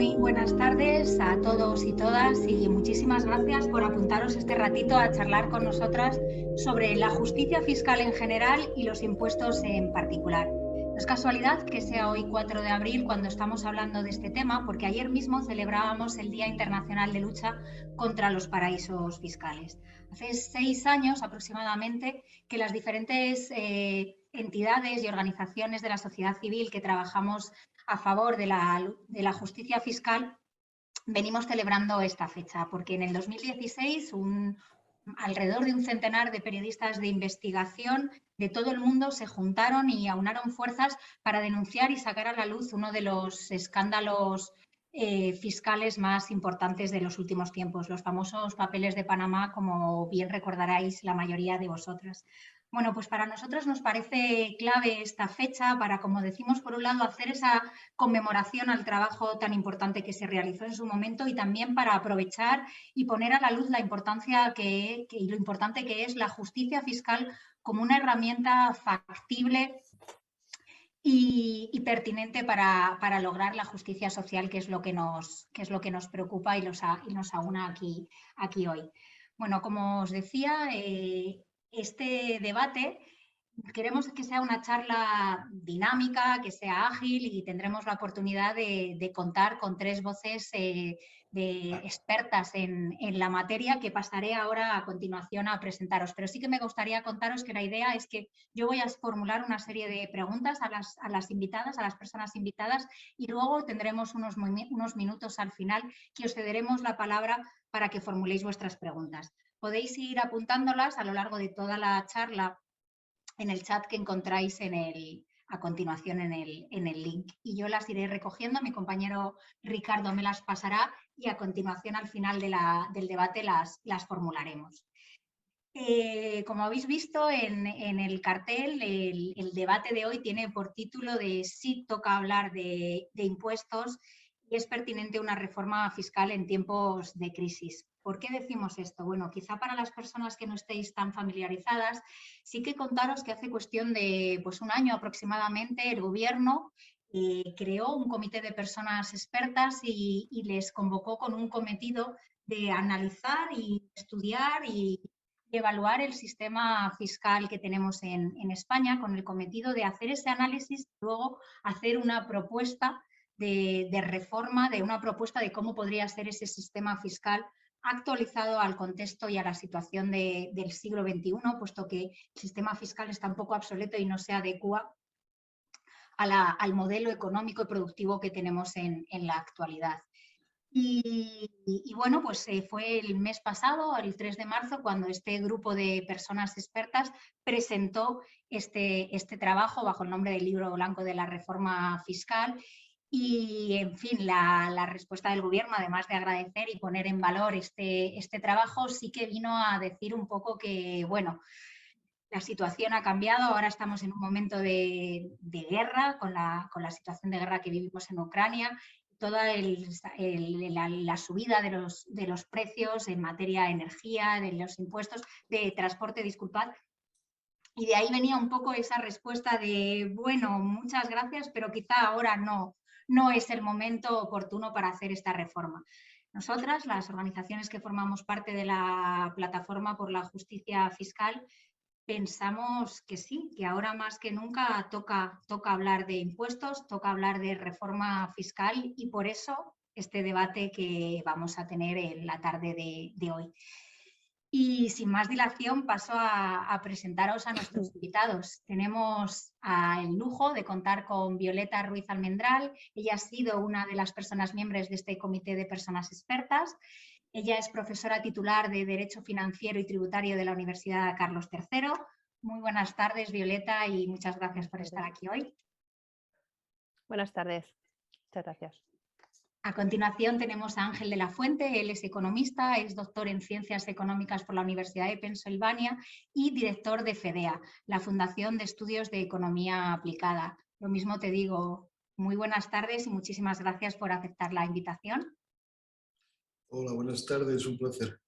Muy buenas tardes a todos y todas y muchísimas gracias por apuntaros este ratito a charlar con nosotras sobre la justicia fiscal en general y los impuestos en particular. No es casualidad que sea hoy 4 de abril cuando estamos hablando de este tema, porque ayer mismo celebrábamos el Día Internacional de Lucha contra los Paraísos Fiscales. Hace 6 años aproximadamente que las diferentes entidades y organizaciones de la sociedad civil que trabajamos a favor de la justicia fiscal venimos celebrando esta fecha, porque en el 2016 alrededor de un centenar de periodistas de investigación de todo el mundo se juntaron y aunaron fuerzas para denunciar y sacar a la luz uno de los escándalos fiscales más importantes de los últimos tiempos, los famosos papeles de Panamá, como bien recordaréis la mayoría de vosotras. Bueno, pues para nosotros nos parece clave esta fecha para, como decimos, por un lado, hacer esa conmemoración al trabajo tan importante que se realizó en su momento y también para aprovechar y poner a la luz la importancia y lo importante que es la justicia fiscal como una herramienta factible y pertinente para lograr la justicia social, que es lo que nos preocupa y nos aúna aquí hoy. Bueno, como os decía, este debate queremos que sea una charla dinámica, que sea ágil y tendremos la oportunidad de contar con 3 voces de expertas en la materia que pasaré ahora a continuación a presentaros. Pero sí que me gustaría contaros que la idea es que yo voy a formular una serie de preguntas a las invitadas, a las personas invitadas, y luego tendremos unos minutos al final que os cederemos la palabra para que formuléis vuestras preguntas. Podéis ir apuntándolas a lo largo de toda la charla en el chat que encontráis a continuación en el link. Y yo las iré recogiendo, mi compañero Ricardo me las pasará y a continuación al final del debate las formularemos. Como habéis visto en el cartel, el debate de hoy tiene por título de si toca hablar de impuestos y es pertinente una reforma fiscal en tiempos de crisis. ¿Por qué decimos esto? Bueno, quizá para las personas que no estéis tan familiarizadas, sí que contaros que hace cuestión de un año aproximadamente el Gobierno creó un comité de personas expertas y les convocó con un cometido de analizar y estudiar y evaluar el sistema fiscal que tenemos en España con el cometido de hacer ese análisis y luego hacer una propuesta de reforma, de una propuesta de cómo podría ser ese sistema fiscal actualizado al contexto y a la situación del siglo XXI, puesto que el sistema fiscal está un poco obsoleto y no se adecua al modelo económico y productivo que tenemos en la actualidad. Y bueno, pues fue el mes pasado, el 3 de marzo, cuando este grupo de personas expertas presentó este trabajo bajo el nombre del Libro Blanco de la Reforma Fiscal. Y, en fin, la respuesta del Gobierno, además de agradecer y poner en valor este trabajo, sí que vino a decir un poco que, bueno, la situación ha cambiado, ahora estamos en un momento de guerra, con la situación de guerra que vivimos en Ucrania, toda la subida de los precios en materia de energía, de los impuestos, de transporte, disculpad. Y de ahí venía un poco esa respuesta de, bueno, muchas gracias, pero quizá ahora no es el momento oportuno para hacer esta reforma. Nosotras, las organizaciones que formamos parte de la Plataforma por la Justicia Fiscal, pensamos que sí, que ahora más que nunca toca hablar de impuestos, toca hablar de reforma fiscal y por eso este debate que vamos a tener en la tarde de hoy. Y sin más dilación paso a presentaros a nuestros invitados. Tenemos el lujo de contar con Violeta Ruiz Almendral. Ella ha sido una de las personas miembros de este comité de personas expertas. Ella es profesora titular de Derecho Financiero y Tributario de la Universidad Carlos III. Muy buenas tardes, Violeta, y muchas gracias por estar aquí hoy. Buenas tardes. Muchas gracias. A continuación tenemos a Ángel de la Fuente. Él es economista, es doctor en Ciencias Económicas por la Universidad de Pensilvania y director de FEDEA, la Fundación de Estudios de Economía Aplicada. Lo mismo te digo, muy buenas tardes y muchísimas gracias por aceptar la invitación. Hola, buenas tardes, un placer.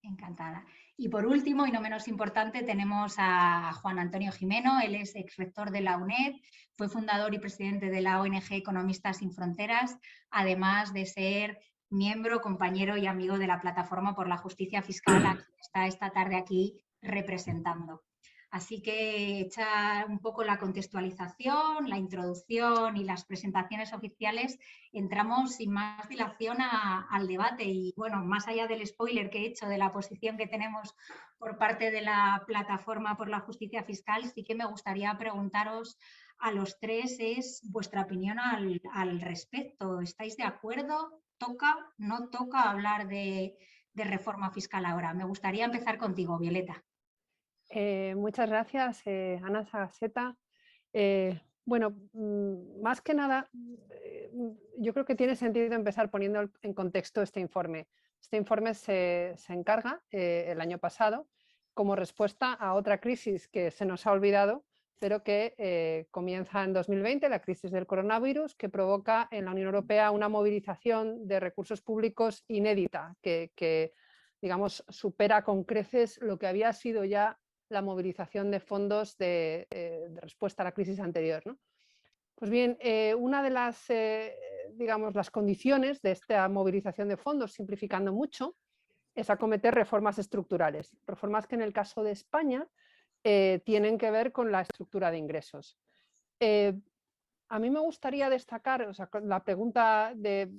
Encantada. Y por último, y no menos importante, tenemos a Juan Antonio Gimeno. Él es exrector de la UNED, fue fundador y presidente de la ONG Economistas Sin Fronteras, además de ser miembro, compañero y amigo de la Plataforma por la Justicia Fiscal, a quien está esta tarde aquí representando. Así que hecha un poco la contextualización, la introducción y las presentaciones oficiales, entramos sin más dilación al debate. Y bueno, más allá del spoiler que he hecho de la posición que tenemos por parte de la Plataforma por la Justicia Fiscal, sí que me gustaría preguntaros a los tres es vuestra opinión al respecto. ¿Estáis de acuerdo? ¿Toca? ¿No toca hablar de reforma fiscal ahora? Me gustaría empezar contigo, Violeta. Muchas gracias, Ana Sagaseta. Bueno, más que nada, yo creo que tiene sentido empezar poniendo en contexto este informe. Este informe se encarga el año pasado como respuesta a otra crisis que se nos ha olvidado, pero que comienza en 2020, la crisis del coronavirus, que provoca en la Unión Europea una movilización de recursos públicos inédita, que digamos, supera con creces lo que había sido ya la movilización de fondos de respuesta a la crisis anterior, ¿no? Pues bien, una de las, digamos, las condiciones de esta movilización de fondos, simplificando mucho, es acometer reformas estructurales. Reformas que en el caso de España tienen que ver con la estructura de ingresos. A mí me gustaría destacar, o sea, la pregunta de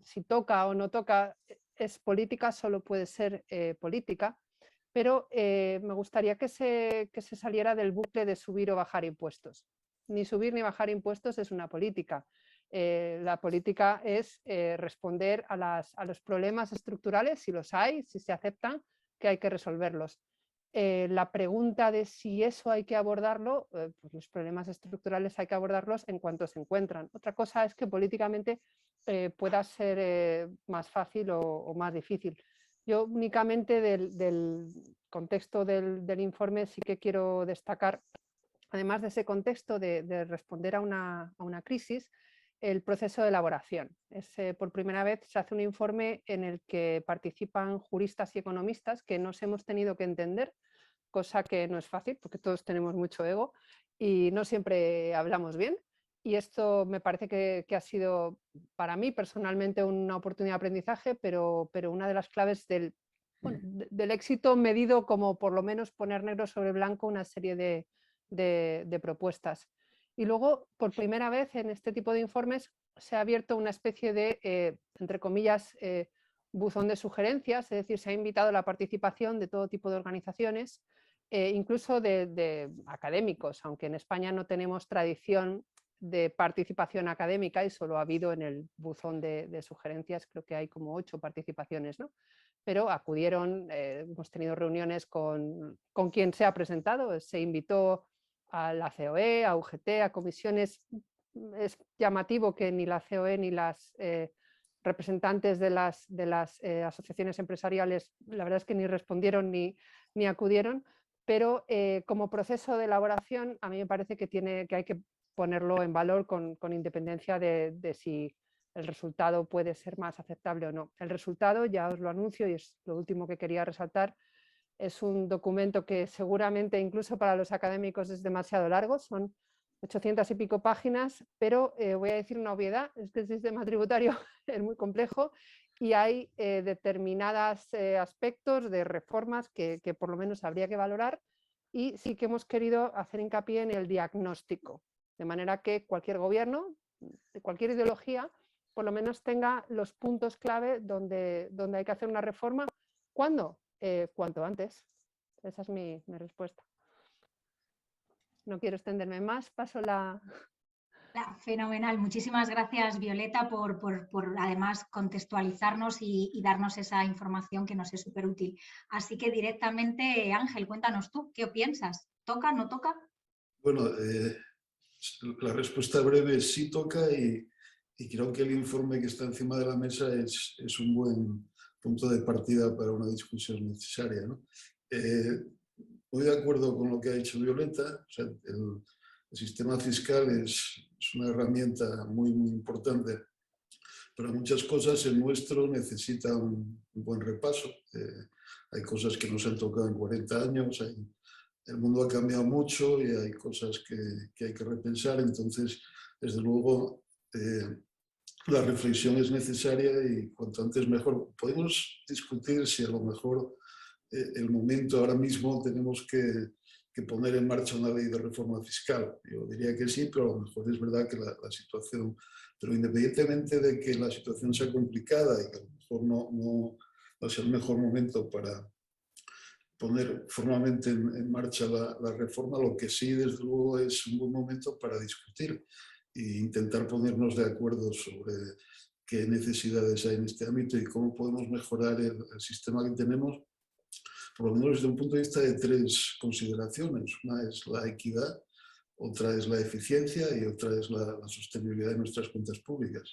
si toca o no toca es política, solo puede ser política, pero me gustaría que se saliera del bucle de subir o bajar impuestos. Ni subir ni bajar impuestos es una política. La política es responder a los problemas estructurales, si los hay, si se aceptan, que hay que resolverlos. La pregunta de si eso hay que abordarlo, pues los problemas estructurales hay que abordarlos en cuanto se encuentran. Otra cosa es que políticamente pueda ser más fácil o más difícil. Yo únicamente del contexto del informe sí que quiero destacar, además de ese contexto de responder a una crisis, el proceso de elaboración. Por primera vez se hace un informe en el que participan juristas y economistas que nos hemos tenido que entender, cosa que no es fácil porque todos tenemos mucho ego y no siempre hablamos bien. Y esto me parece que ha sido para mí personalmente una oportunidad de aprendizaje, pero una de las claves del éxito medido como por lo menos poner negro sobre blanco una serie de propuestas. Y luego, por primera vez en este tipo de informes, se ha abierto una especie de, entre comillas, buzón de sugerencias, es decir, se ha invitado la participación de todo tipo de organizaciones, incluso de académicos, aunque en España no tenemos tradición de participación académica y solo ha habido en el buzón de sugerencias, creo que hay como 8 participaciones, ¿no? Pero acudieron, hemos tenido reuniones con quien se ha presentado, se invitó a la COE, a UGT, a comisiones. Es llamativo que ni la COE ni las representantes de las asociaciones empresariales, la verdad es que ni respondieron ni acudieron, pero como proceso de elaboración a mí me parece que hay que ponerlo en valor con independencia de si el resultado puede ser más aceptable o no. El resultado, ya os lo anuncio y es lo último que quería resaltar, es un documento que seguramente incluso para los académicos es demasiado largo, son 800 y pico páginas, pero voy a decir una obviedad, es que el sistema tributario es muy complejo y hay determinados aspectos de reformas que por lo menos habría que valorar, y sí que hemos querido hacer hincapié en el diagnóstico, de manera que cualquier gobierno, de cualquier ideología, por lo menos tenga los puntos clave donde hay que hacer una reforma. ¿Cuándo? Cuanto antes. Esa es mi respuesta. No quiero extenderme más, paso la... Fenomenal, muchísimas gracias Violeta por además contextualizarnos y darnos esa información que nos es súper útil. Así que directamente, Ángel, cuéntanos tú, ¿qué piensas? ¿Toca, no toca? Bueno, la respuesta breve es sí toca y creo que el informe que está encima de la mesa es un buen punto de partida para una discusión necesaria, ¿no? Muy de acuerdo con lo que ha dicho Violeta. O sea, el sistema fiscal es una herramienta muy, muy importante para muchas cosas el nuestro necesita un buen repaso. Hay cosas que nos han tocado en 40 años, el mundo ha cambiado mucho y hay cosas que hay que repensar, entonces, desde luego, la reflexión es necesaria y cuanto antes mejor. Podemos discutir si a lo mejor el momento ahora mismo tenemos que poner en marcha una ley de reforma fiscal. Yo diría que sí, pero a lo mejor es verdad que la situación, pero independientemente de que la situación sea complicada y que a lo mejor no sea el mejor momento para poner formalmente en marcha la reforma, lo que sí, desde luego, es un buen momento para discutir e intentar ponernos de acuerdo sobre qué necesidades hay en este ámbito y cómo podemos mejorar el sistema que tenemos, por lo menos desde un punto de vista de 3 consideraciones. Una es la equidad, otra es la eficiencia y otra es la sostenibilidad de nuestras cuentas públicas.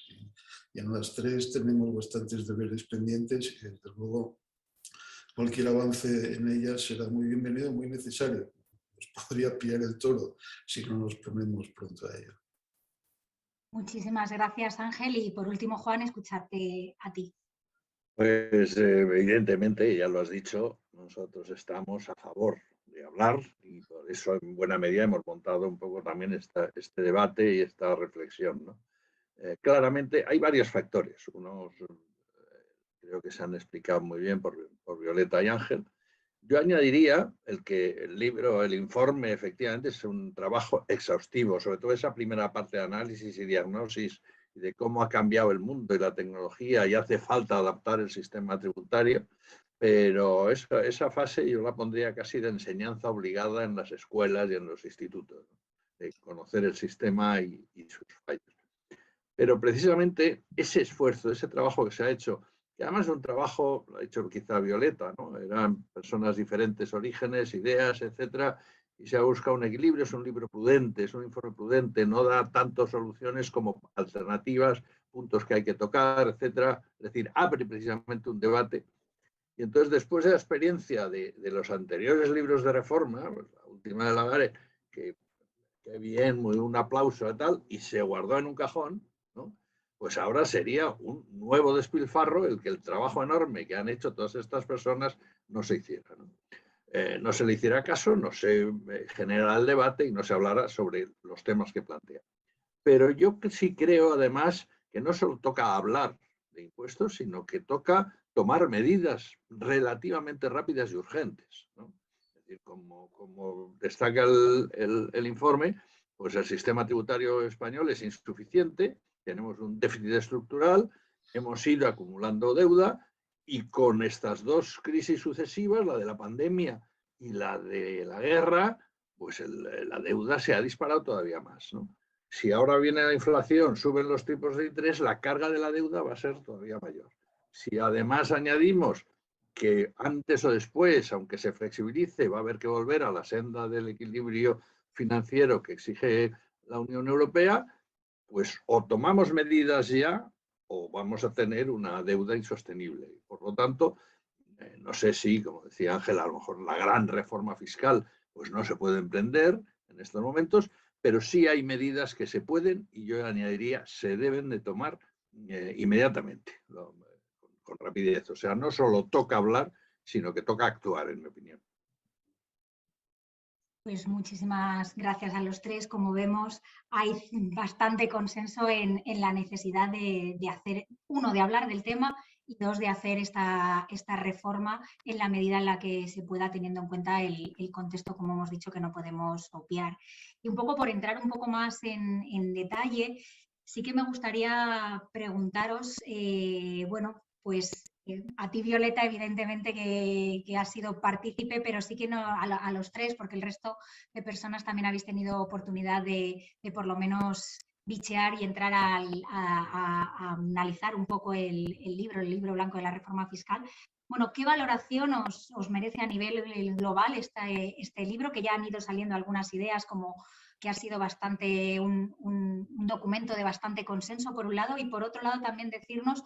Y en las 3 tenemos bastantes deberes pendientes y, desde luego, cualquier avance en ellas será muy bienvenido, muy necesario. Nos podría pillar el toro si no nos ponemos pronto a ello. Muchísimas gracias, Ángel. Y por último, Juan, escucharte a ti. Pues evidentemente, ya lo has dicho, nosotros estamos a favor de hablar y por eso en buena medida hemos montado un poco también este debate y esta reflexión, ¿no? Claramente hay varios factores. Unos creo que se han explicado muy bien por Violeta y Ángel. Yo añadiría el informe efectivamente es un trabajo exhaustivo, sobre todo esa primera parte de análisis y diagnosis y de cómo ha cambiado el mundo y la tecnología y hace falta adaptar el sistema tributario, pero esa fase yo la pondría casi de enseñanza obligada en las escuelas y en los institutos, ¿no? De conocer el sistema y sus fallos. Pero precisamente ese esfuerzo, ese trabajo que se ha hecho, que además es un trabajo, lo ha dicho quizá Violeta, ¿no? Eran personas de diferentes orígenes, ideas, etcétera, y se ha buscado un equilibrio. Es un libro prudente, es un informe prudente, no da tanto soluciones como alternativas, puntos que hay que tocar, etcétera. Es decir, abre precisamente un debate. Y entonces, después de la experiencia de los anteriores libros de reforma, pues la última de Lagarde, que bien, muy un aplauso y tal, y se guardó en un cajón, ¿no? Pues ahora sería un nuevo despilfarro el que el trabajo enorme que han hecho todas estas personas no se hiciera, ¿no? No se le hiciera caso, no se generara el debate y no se hablara sobre los temas que plantea. Pero yo sí creo, además, que no solo toca hablar de impuestos, sino que toca tomar medidas relativamente rápidas y urgentes, ¿no? Es decir, como destaca el informe, pues el sistema tributario español es insuficiente, tenemos un déficit estructural, hemos ido acumulando deuda y con estas 2 crisis sucesivas, la de la pandemia y la de la guerra, pues la deuda se ha disparado todavía más, ¿no? Si ahora viene la inflación, suben los tipos de interés, la carga de la deuda va a ser todavía mayor. Si además añadimos que antes o después, aunque se flexibilice, va a haber que volver a la senda del equilibrio financiero que exige la Unión Europea, pues o tomamos medidas ya o vamos a tener una deuda insostenible. Por lo tanto, no sé si, como decía Ángel, a lo mejor la gran reforma fiscal pues no se puede emprender en estos momentos, pero sí hay medidas que se pueden y yo añadiría se deben de tomar inmediatamente, con rapidez. O sea, no solo toca hablar, sino que toca actuar, en mi opinión. Pues muchísimas gracias a los 3. Como vemos, hay bastante consenso en la necesidad de hacer, 1, de hablar del tema y 2, de hacer esta reforma en la medida en la que se pueda, teniendo en cuenta el contexto, como hemos dicho, que no podemos obviar. Y un poco por entrar un poco más en detalle, sí que me gustaría preguntaros, bueno, pues a ti, Violeta, evidentemente que has sido partícipe, pero sí que no a los 3, porque el resto de personas también habéis tenido oportunidad de por lo menos bichear y entrar a analizar un poco el libro blanco de la reforma fiscal. Bueno, ¿qué valoración os merece a nivel global este libro? Que ya han ido saliendo algunas ideas, como que ha sido bastante un documento de bastante consenso, por un lado, y por otro lado también decirnos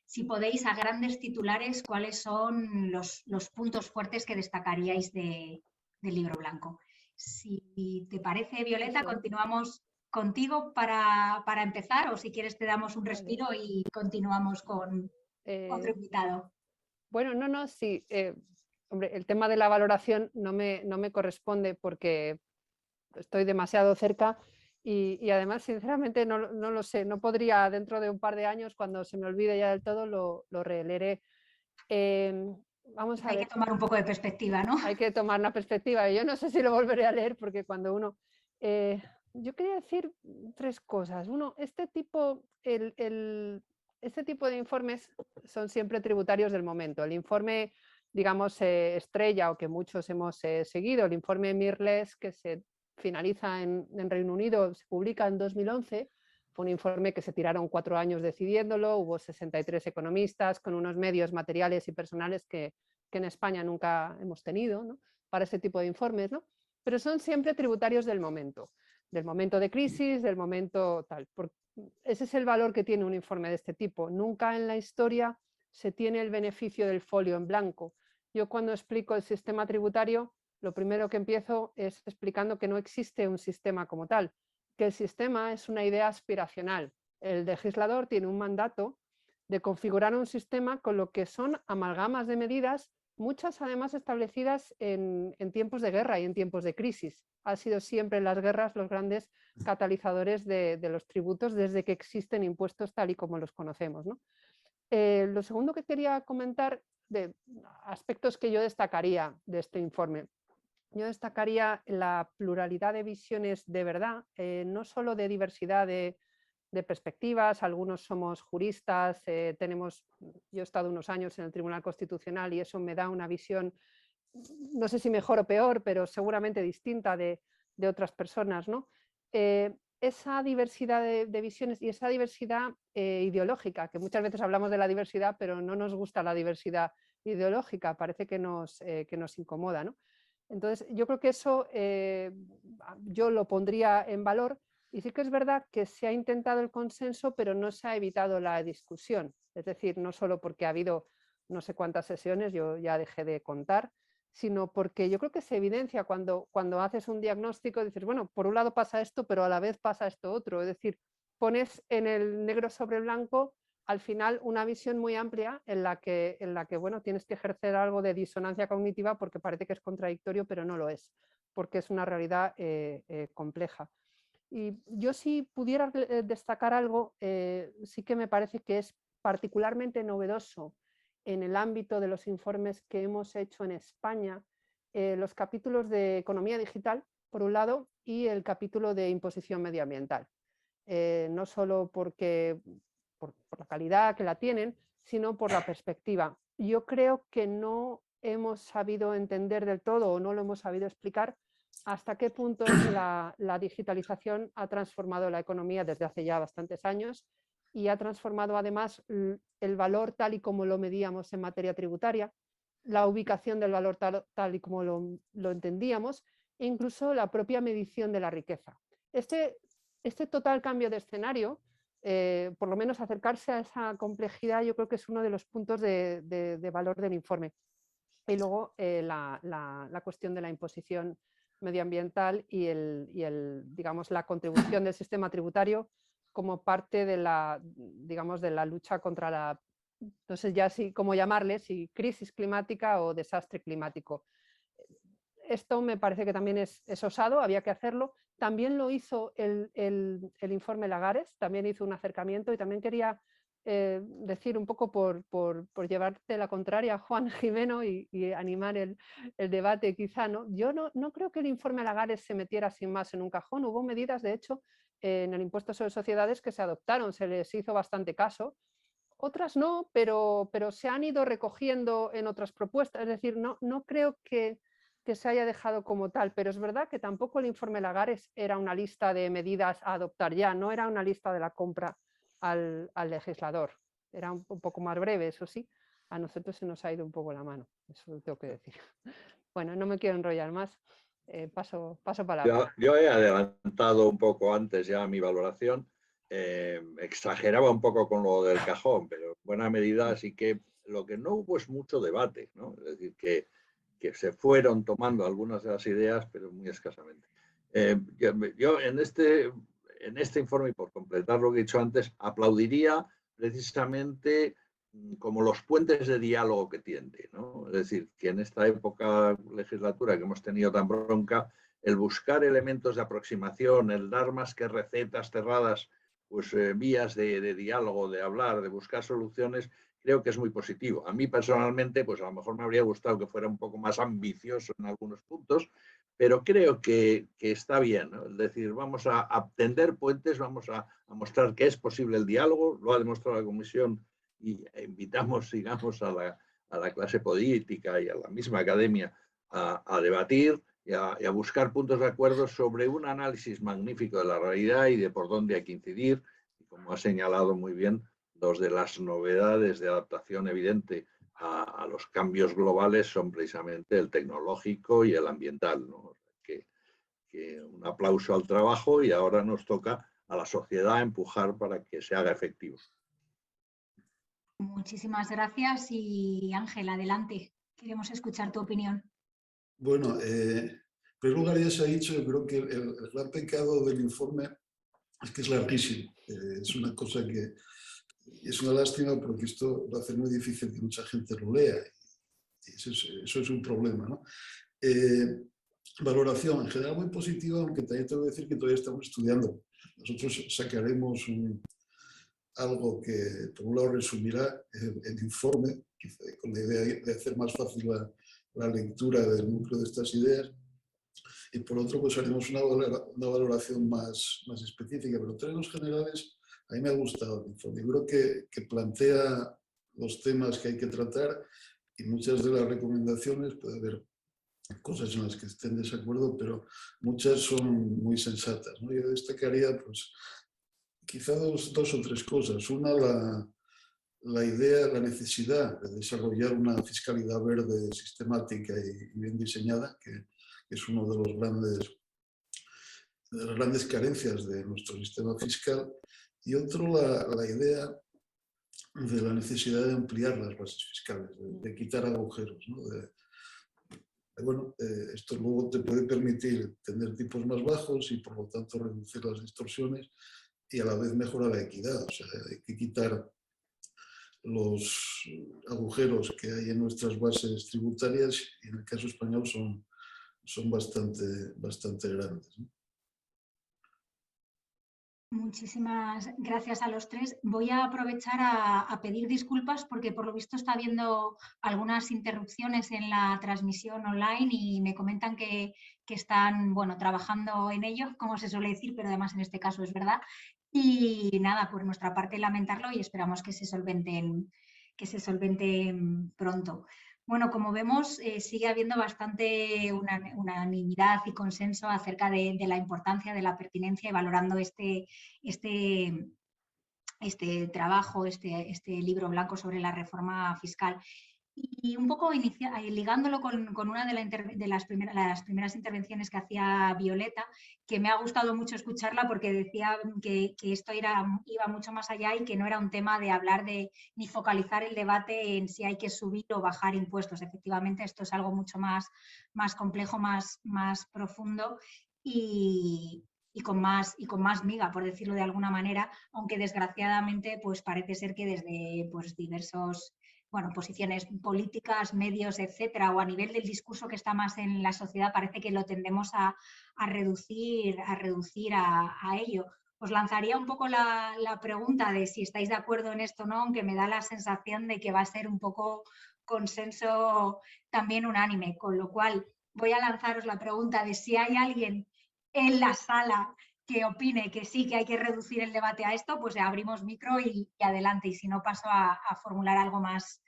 si podéis, a grandes titulares, cuáles son los puntos fuertes que destacaríais del libro blanco. Si te parece, Violeta, continuamos contigo para empezar, o si quieres te damos un respiro y continuamos con otro invitado. Bueno, no, sí. Hombre, el tema de la valoración no me corresponde porque estoy demasiado cerca y además, sinceramente, no lo sé. No podría, dentro de un par de años, cuando se me olvide ya del todo, lo releeré. Vamos a ver. Hay que tomar un poco de perspectiva, ¿no? Hay que tomar una perspectiva. Yo no sé si lo volveré a leer porque cuando uno... yo quería decir 3 cosas. Uno, este tipo de informes son siempre tributarios del momento. El informe, digamos, estrella o que muchos hemos seguido, el informe Mirrlees, que se finaliza en Reino Unido, se publica en 2011, fue un informe que se tiraron 4 años decidiéndolo, hubo 63 economistas con unos medios materiales y personales que en España nunca hemos tenido, ¿no?, para ese tipo de informes, ¿no? Pero son siempre tributarios del momento de crisis, del momento tal. Ese es el valor que tiene un informe de este tipo. Nunca en la historia se tiene el beneficio del folio en blanco. Yo cuando explico el sistema tributario, lo primero que empiezo es explicando que no existe un sistema como tal, que el sistema es una idea aspiracional. El legislador tiene un mandato de configurar un sistema con lo que son amalgamas de medidas, muchas además establecidas en tiempos de guerra y en tiempos de crisis. Han sido siempre las guerras los grandes catalizadores de los tributos desde que existen impuestos tal y como los conocemos, ¿no? Lo segundo que quería comentar, de aspectos que yo destacaría de este informe. Yo destacaría la pluralidad de visiones de verdad, no solo de diversidad de perspectivas. Algunos somos juristas, yo he estado unos años en el Tribunal Constitucional y eso me da una visión, no sé si mejor o peor, pero seguramente distinta de otras personas, ¿no? Esa diversidad de visiones y esa diversidad ideológica, que muchas veces hablamos de la diversidad, pero no nos gusta la diversidad ideológica, parece que nos incomoda, ¿no? Entonces, yo creo que eso yo lo pondría en valor. Y sí que es verdad que se ha intentado el consenso, pero no se ha evitado la discusión. Es decir, no solo porque ha habido no sé cuántas sesiones, yo ya dejé de contar, sino porque yo creo que se evidencia cuando haces un diagnóstico, dices, bueno, por un lado pasa esto, pero a la vez pasa esto otro. Es decir, pones en el negro sobre blanco al final una visión muy amplia en la que bueno, tienes que ejercer algo de disonancia cognitiva porque parece que es contradictorio, pero no lo es, porque es una realidad compleja. Y yo, si pudiera destacar algo, sí que me parece que es particularmente novedoso en el ámbito de los informes que hemos hecho en España, los capítulos de economía digital, por un lado, y el capítulo de imposición medioambiental. No solo por la calidad que la tienen, sino por la perspectiva. Yo creo que no hemos sabido entender del todo o no lo hemos sabido explicar hasta qué punto la digitalización ha transformado la economía desde hace ya bastantes años y ha transformado además el valor tal y como lo medíamos en materia tributaria, la ubicación del valor tal y como lo entendíamos, e incluso la propia medición de la riqueza. Este total cambio de escenario, por lo menos acercarse a esa complejidad, yo creo que es uno de los puntos de valor del informe. Y luego la cuestión de la imposición medioambiental y digamos, la contribución del sistema tributario como parte de la lucha contra la, no sé ya cómo llamarle, si crisis climática o desastre climático. Esto me parece que también es osado, había que hacerlo. También lo hizo el informe Lagares, también hizo un acercamiento, y también quería decir un poco por llevarte la contraria, Juan Jimeno, y animar el debate quizá, ¿no? Yo no creo que el informe Lagares se metiera sin más en un cajón. Hubo medidas, de hecho, en el impuesto sobre sociedades que se adoptaron, se les hizo bastante caso. Otras no, pero se han ido recogiendo en otras propuestas. Es decir, no creo que se haya dejado como tal, pero es verdad que tampoco el informe Lagares era una lista de medidas a adoptar ya, no era una lista de la compra al legislador. Era un poco más breve, eso sí. A nosotros se nos ha ido un poco la mano, eso lo tengo que decir. Bueno, no me quiero enrollar más, paso palabra. Yo he adelantado un poco antes ya mi valoración, exageraba un poco con lo del cajón, pero en buena medida sí que lo que no hubo es mucho debate, ¿no? Es decir, que se fueron tomando algunas de las ideas, pero muy escasamente. Yo en en este informe, y por completar lo que he dicho antes, aplaudiría precisamente como los puentes de diálogo que tiende, ¿no? Es decir, que en esta época legislatura que hemos tenido tan bronca, el buscar elementos de aproximación, el dar más que recetas cerradas, pues vías de diálogo, de hablar, de buscar soluciones, creo que es muy positivo. A mí personalmente, pues a lo mejor me habría gustado que fuera un poco más ambicioso en algunos puntos, pero creo que está bien, ¿no? Es decir, vamos a tender puentes, vamos a mostrar que es posible el diálogo, lo ha demostrado la Comisión y invitamos, sigamos a la clase política y a la misma academia a debatir y a buscar puntos de acuerdo sobre un análisis magnífico de la realidad y de por dónde hay que incidir. Y como ha señalado muy bien, dos de las novedades de adaptación evidente a los cambios globales son precisamente el tecnológico y el ambiental, ¿no? Que un aplauso al trabajo, y ahora nos toca a la sociedad empujar para que se haga efectivo. Muchísimas gracias y Ángel, adelante. Queremos escuchar tu opinión. Bueno, en primer lugar ya se ha dicho, yo creo que el gran pecado del informe es que es larguísimo. Es una cosa que es una lástima porque esto va a hacer muy difícil que mucha gente lo lea. Eso es un problema, ¿no? Valoración en general muy positiva, aunque también tengo que decir que todavía estamos estudiando. Nosotros sacaremos algo que por un lado resumirá el informe, con la idea de hacer más fácil la lectura del núcleo de estas ideas, y por otro pues haremos una valoración más específica, pero en términos generales a mí me ha gustado el informe. Yo creo que plantea los temas que hay que tratar y muchas de las recomendaciones, puede haber cosas en las que estén en desacuerdo, pero muchas son muy sensatas, ¿no? Yo destacaría pues quizá dos o tres cosas. Una, la idea, la necesidad de desarrollar una fiscalidad verde sistemática y bien diseñada, que es uno de las grandes carencias de nuestro sistema fiscal. Y otro, la idea de la necesidad de ampliar las bases fiscales, de quitar agujeros, ¿no? Bueno, esto luego te puede permitir tener tipos más bajos y por lo tanto reducir las distorsiones y a la vez mejorar la equidad. O sea, hay que quitar los agujeros que hay en nuestras bases tributarias y en el caso español son bastante grandes, ¿no? Muchísimas gracias a los tres. Voy a aprovechar a pedir disculpas porque por lo visto está habiendo algunas interrupciones en la transmisión online y me comentan que están, bueno, trabajando en ello, como se suele decir, pero además en este caso es verdad. Y nada, por nuestra parte lamentarlo y esperamos que se solventen pronto. Bueno, como vemos, sigue habiendo bastante unanimidad y consenso acerca de la importancia, de la pertinencia y valorando este trabajo, este libro blanco sobre la reforma fiscal. Y un poco ligándolo con una de las primeras intervenciones que hacía Violeta, que me ha gustado mucho escucharla porque decía que esto iba mucho más allá y que no era un tema de hablar ni focalizar el debate en si hay que subir o bajar impuestos. Efectivamente, esto es algo mucho más complejo, más profundo y con más miga, por decirlo de alguna manera, aunque desgraciadamente pues parece ser que desde pues, diversos posiciones políticas, medios, etcétera, o a nivel del discurso que está más en la sociedad, parece que lo tendemos a reducir a ello. Os lanzaría un poco la pregunta de si estáis de acuerdo en esto o no, aunque me da la sensación de que va a ser un poco consenso también unánime, con lo cual voy a lanzaros la pregunta de si hay alguien en la sala que opine que sí, que hay que reducir el debate a esto, pues abrimos micro y adelante. Y si no, paso a formular algo más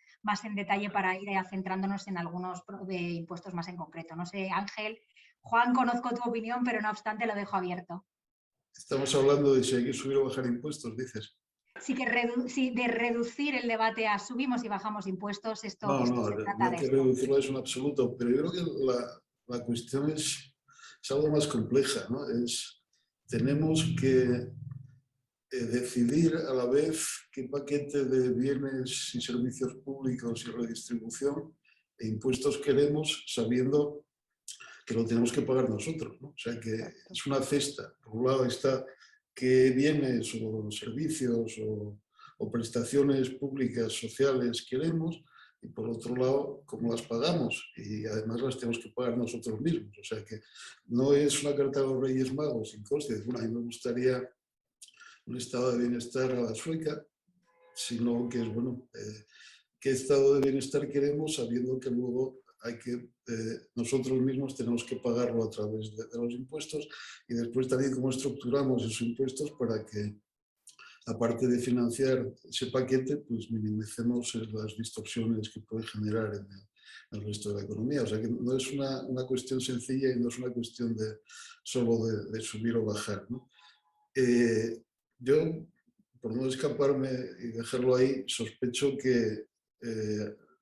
en detalle para ir centrándonos en algunos impuestos más en concreto. No sé, Ángel, Juan, conozco tu opinión, pero no obstante lo dejo abierto. Estamos hablando de si hay que subir o bajar impuestos, dices. Sí, de reducir el debate a subimos y bajamos impuestos, esto se trata no hay que reducirlo, es un absoluto, pero yo creo que la cuestión es algo más compleja, ¿no? Tenemos que decidir a la vez qué paquete de bienes y servicios públicos y redistribución e impuestos queremos, sabiendo que lo tenemos que pagar nosotros, ¿no? O sea que es una cesta. Por un lado está qué bienes o servicios o prestaciones públicas sociales queremos, y por otro lado, cómo las pagamos, y además las tenemos que pagar nosotros mismos. O sea que no es una carta de los Reyes Magos sin coste. Bueno, a mí me gustaría un estado de bienestar a la sueca, sino que es, bueno, qué estado de bienestar queremos, sabiendo que luego hay que, nosotros mismos tenemos que pagarlo a través de los impuestos, y después también cómo estructuramos esos impuestos para que, aparte de financiar ese paquete, pues minimicemos las distorsiones que puede generar en el resto de la economía. O sea que no es una cuestión sencilla y no es una cuestión solo de subir o bajar, ¿no? Yo, por no escaparme y dejarlo ahí, sospecho que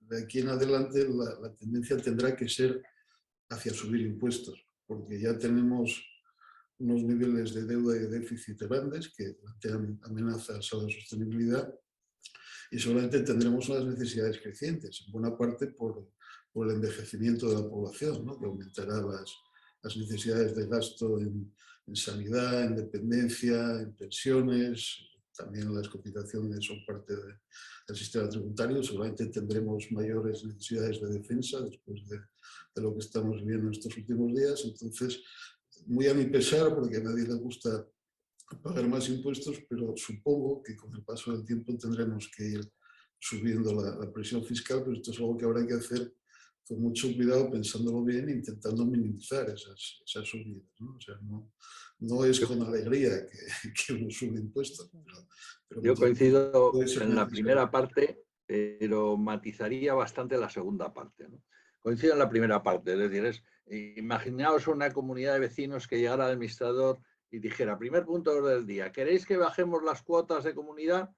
de aquí en adelante la tendencia tendrá que ser hacia subir impuestos, porque ya tenemos unos niveles de deuda y de déficit grandes que plantean amenazas a la sostenibilidad, y seguramente tendremos unas necesidades crecientes, en buena parte por el envejecimiento de la población, ¿no? Que aumentará las necesidades de gasto en sanidad, en dependencia, en pensiones, también las cotizaciones son parte del sistema tributario. Seguramente tendremos mayores necesidades de defensa después de lo que estamos viviendo en estos últimos días. Entonces, muy a mi pesar, porque a nadie le gusta pagar más impuestos, pero supongo que con el paso del tiempo tendremos que ir subiendo la presión fiscal, pero esto es algo que habrá que hacer con mucho cuidado, pensándolo bien, intentando minimizar esas subidas, ¿no? O sea, no es con alegría que uno sube impuestos. Pero yo coincido puede ser en la necesario. primera parte, pero matizaría bastante la segunda parte, ¿no? Coincido en la primera parte, es decir, imaginaos una comunidad de vecinos que llegara al administrador y dijera, primer punto del día, ¿queréis que bajemos las cuotas de comunidad?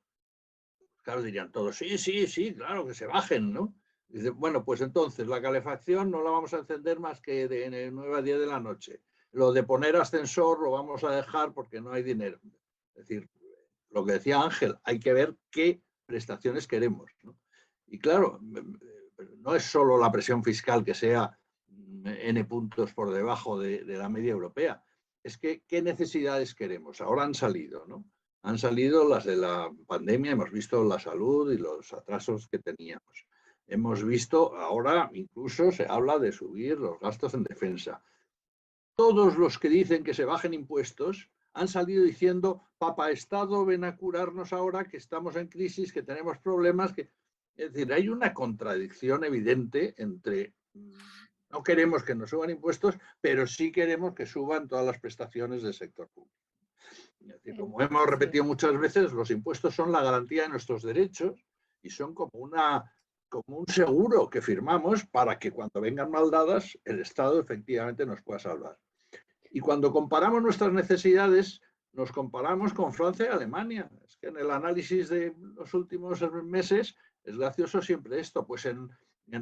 Claro, dirían todos, sí, claro, que se bajen, ¿no? Dice, bueno, pues entonces la calefacción no la vamos a encender más que de 9 a 10 de la noche. Lo de poner ascensor lo vamos a dejar porque no hay dinero. Es decir, lo que decía Ángel, hay que ver qué prestaciones queremos, ¿no? Y claro, no es solo la presión fiscal que sea N puntos por debajo de la media europea, es que qué necesidades queremos. Ahora han salido, ¿no? Han salido las de la pandemia, hemos visto la salud y los atrasos que teníamos. Hemos visto, ahora incluso se habla de subir los gastos en defensa. Todos los que dicen que se bajen impuestos han salido diciendo, Papa Estado, ven a curarnos ahora que estamos en crisis, que tenemos problemas. Es decir, hay una contradicción evidente entre no queremos que nos suban impuestos, pero sí queremos que suban todas las prestaciones del sector público. Es decir, como hemos repetido muchas veces, los impuestos son la garantía de nuestros derechos y son como un seguro que firmamos para que cuando vengan mal dadas, el Estado efectivamente nos pueda salvar. Y cuando comparamos nuestras necesidades, nos comparamos con Francia y Alemania. Es que en el análisis de los últimos meses es gracioso siempre esto. Pues en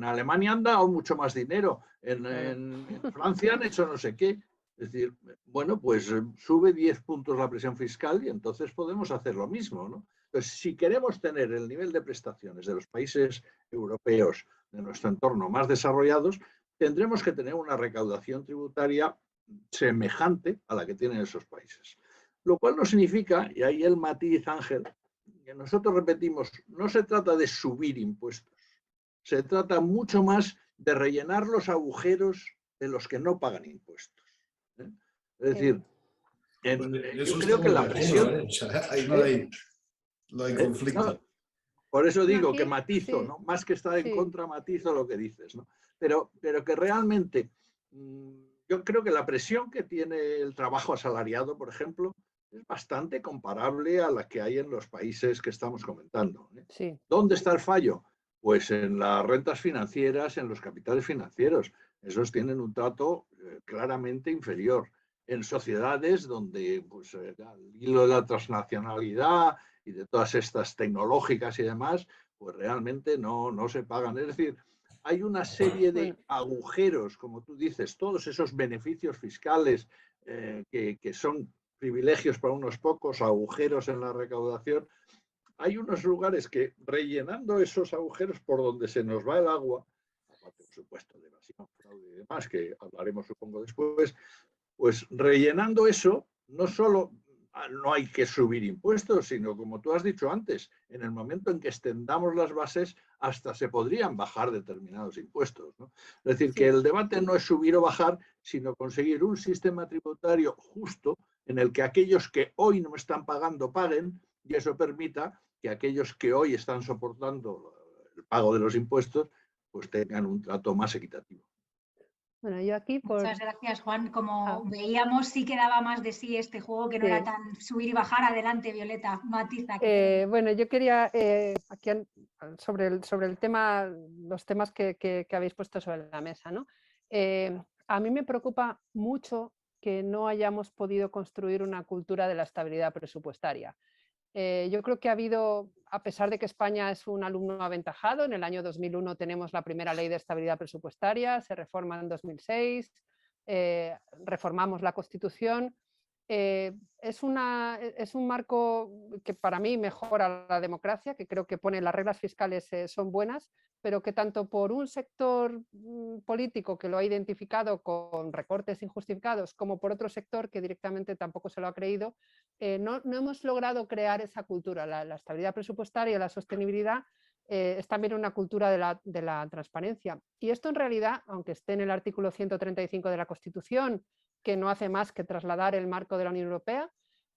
Alemania han dado mucho más dinero, en Francia han hecho no sé qué. Es decir, bueno, pues sube 10 puntos la presión fiscal y entonces podemos hacer lo mismo, ¿no? Entonces, si queremos tener el nivel de prestaciones de los países europeos, de nuestro entorno más desarrollados, tendremos que tener una recaudación tributaria semejante a la que tienen esos países. Lo cual no significa, y ahí el matiz, Ángel, que nosotros repetimos, no se trata de subir impuestos, se trata mucho más de rellenar los agujeros de los que no pagan impuestos. Es decir, yo creo que la presión... O sea, ahí no hay conflicto. No, por eso digo aquí, que matizo, sí, ¿no? Más que estar en contra, matizo lo que dices, ¿no? Pero que realmente yo creo que la presión que tiene el trabajo asalariado, por ejemplo, es bastante comparable a la que hay en los países que estamos comentando, ¿eh? Sí. ¿Dónde está el fallo? Pues en las rentas financieras, en los capitales financieros. Esos tienen un trato claramente inferior. En sociedades donde pues, el hilo de la transnacionalidad y de todas estas tecnológicas y demás, pues realmente no se pagan. Es decir, hay una serie de agujeros, como tú dices, todos esos beneficios fiscales que son privilegios para unos pocos, agujeros en la recaudación. Hay unos lugares que rellenando esos agujeros por donde se nos va el agua, aparte por supuesto de evasión, fraude y demás, que hablaremos supongo después, pues rellenando eso, no solo no hay que subir impuestos, sino, como tú has dicho antes, en el momento en que extendamos las bases, hasta se podrían bajar determinados impuestos, ¿no? Es decir, que el debate no es subir o bajar, sino conseguir un sistema tributario justo en el que aquellos que hoy no están pagando paguen, y eso permita que aquellos que hoy están soportando el pago de los impuestos pues tengan un trato más equitativo. Bueno, yo aquí Muchas gracias, Juan. Como veíamos, sí que daba más de sí este juego, que no era tan subir y bajar. Adelante, Violeta, matiza. Bueno, yo quería, aquí sobre el tema, los temas que habéis puesto sobre la mesa, ¿no? A mí me preocupa mucho que no hayamos podido construir una cultura de la estabilidad presupuestaria. Yo creo que ha habido, a pesar de que España es un alumno aventajado, en el año 2001 tenemos la primera ley de estabilidad presupuestaria, se reforma en 2006, reformamos la Constitución. Es un marco que para mí mejora la democracia, que creo que pone las reglas fiscales son buenas, pero que tanto por un sector político que lo ha identificado con recortes injustificados, como por otro sector que directamente tampoco se lo ha creído, no hemos logrado crear esa cultura. La estabilidad presupuestaria y la sostenibilidad es también una cultura de la transparencia. Y esto en realidad, aunque esté en el artículo 135 de la Constitución, que no hace más que trasladar el marco de la Unión Europea,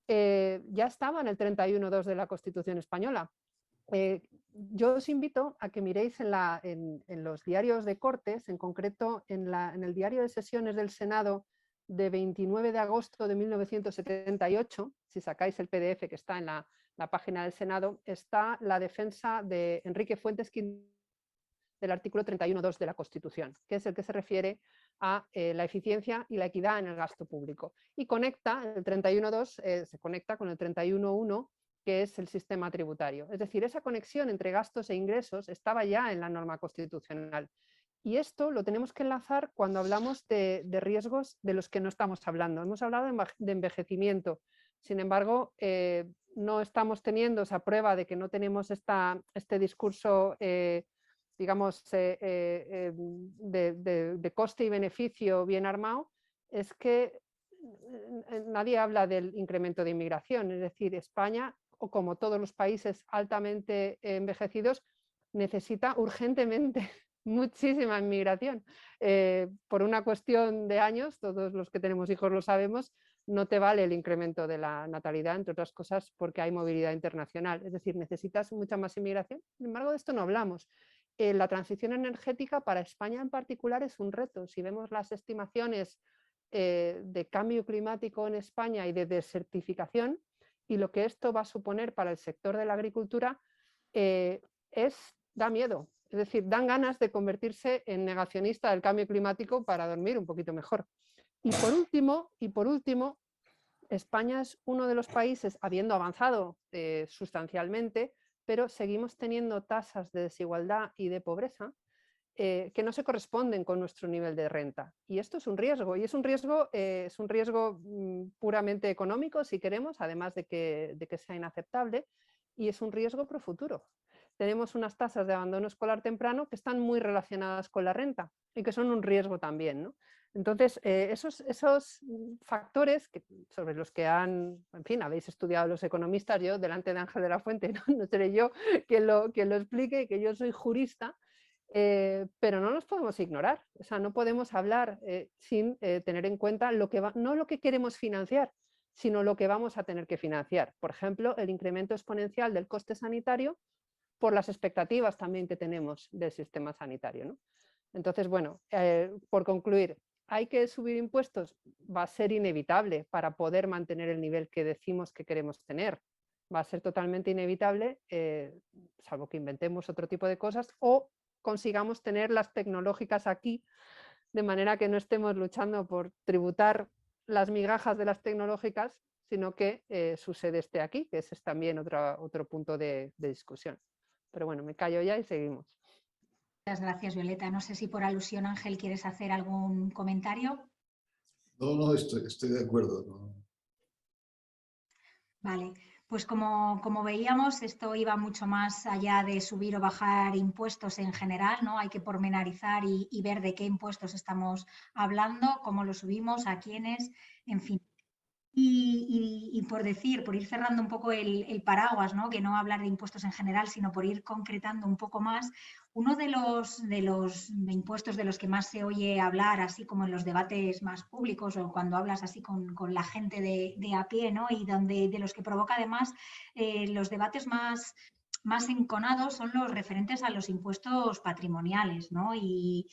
ya estaba en el 31.2 de la Constitución española. Yo os invito a que miréis en los diarios de Cortes, en concreto en el diario de sesiones del Senado de 29 de agosto de 1978, si sacáis el PDF que está en la página del Senado, está la defensa de Enrique Fuentes del artículo 31.2 de la Constitución, que es el que se refiere a la eficiencia y la equidad en el gasto público. Y conecta, el 31.2 se conecta con el 31.1, que es el sistema tributario. Es decir, esa conexión entre gastos e ingresos estaba ya en la norma constitucional. Y esto lo tenemos que enlazar cuando hablamos de riesgos de los que no estamos hablando. Hemos hablado de envejecimiento. Sin embargo, no estamos teniendo esa prueba de que no tenemos este discurso digamos, de coste y beneficio bien armado, es que nadie habla del incremento de inmigración. Es decir, España, o como todos los países altamente envejecidos, necesita urgentemente muchísima inmigración. Por una cuestión de años, todos los que tenemos hijos lo sabemos, no te vale el incremento de la natalidad, entre otras cosas porque hay movilidad internacional. Es decir, necesitas mucha más inmigración. Sin embargo, de esto no hablamos. La transición energética para España en particular es un reto. Si vemos las estimaciones de cambio climático en España y de desertificación y lo que esto va a suponer para el sector de la agricultura, da miedo. Es decir, dan ganas de convertirse en negacionista del cambio climático para dormir un poquito mejor. Y por último, España es uno de los países, habiendo avanzado sustancialmente, pero seguimos teniendo tasas de desigualdad y de pobreza que no se corresponden con nuestro nivel de renta. Y esto es un riesgo, y es un riesgo puramente económico, si queremos, además de que sea inaceptable, y es un riesgo pro futuro. Tenemos unas tasas de abandono escolar temprano que están muy relacionadas con la renta y que son un riesgo también, ¿no? Entonces, esos factores sobre los que en fin, habéis estudiado los economistas, yo delante de Ángel de la Fuente no seré yo quien lo explique, que yo soy jurista, pero no los podemos ignorar. O sea, no podemos hablar sin tener en cuenta no lo que queremos financiar, sino lo que vamos a tener que financiar. Por ejemplo, el incremento exponencial del coste sanitario por las expectativas también que tenemos del sistema sanitario, ¿no? Entonces, bueno, por concluir, ¿hay que subir impuestos? Va a ser inevitable para poder mantener el nivel que decimos que queremos tener. Va a ser totalmente inevitable, salvo que inventemos otro tipo de cosas o consigamos tener las tecnológicas aquí, de manera que no estemos luchando por tributar las migajas de las tecnológicas, sino que su sede esté aquí, que ese es también otro punto de discusión. Pero bueno, me callo ya y seguimos. Muchas gracias, Violeta. No sé si por alusión, Ángel, ¿quieres hacer algún comentario? No, estoy de acuerdo. ¿No? Vale, pues como veíamos, esto iba mucho más allá de subir o bajar impuestos en general, ¿no? Hay que pormenorizar y ver de qué impuestos estamos hablando, cómo los subimos, a quiénes, en fin. Y por decir, por ir cerrando un poco el paraguas, ¿no? Que no hablar de impuestos en general, sino por ir concretando un poco más, uno de los impuestos de los que más se oye hablar, así como en los debates más públicos o cuando hablas así con la gente de a pie, ¿no? Y de los que provoca además los debates más enconados son los referentes a los impuestos patrimoniales, ¿no? Y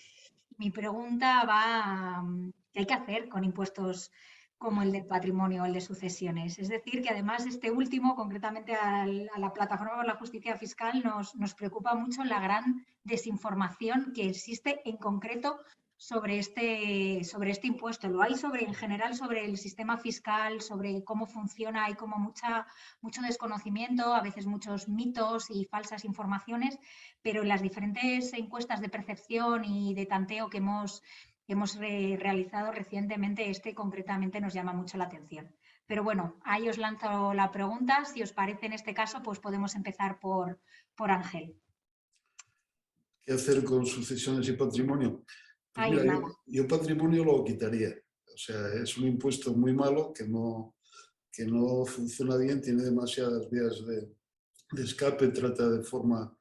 mi pregunta va a ¿qué hay que hacer con impuestos como el del patrimonio o el de sucesiones? Es decir, que además este último, concretamente a la Plataforma por la Justicia Fiscal, nos preocupa mucho la gran desinformación que existe en concreto sobre este impuesto. Lo hay en general sobre el sistema fiscal, sobre cómo funciona, hay como mucho desconocimiento, a veces muchos mitos y falsas informaciones, pero en las diferentes encuestas de percepción y de tanteo que hemos realizado recientemente, concretamente nos llama mucho la atención. Pero bueno, ahí os lanzo la pregunta. Si os parece, en este caso, pues podemos empezar por Ángel. ¿Qué hacer con sucesiones y patrimonio? Pues Ahí es mira, nada. yo patrimonio lo quitaría. O sea, es un impuesto muy malo que no funciona bien, tiene demasiadas vías de escape, trata de forma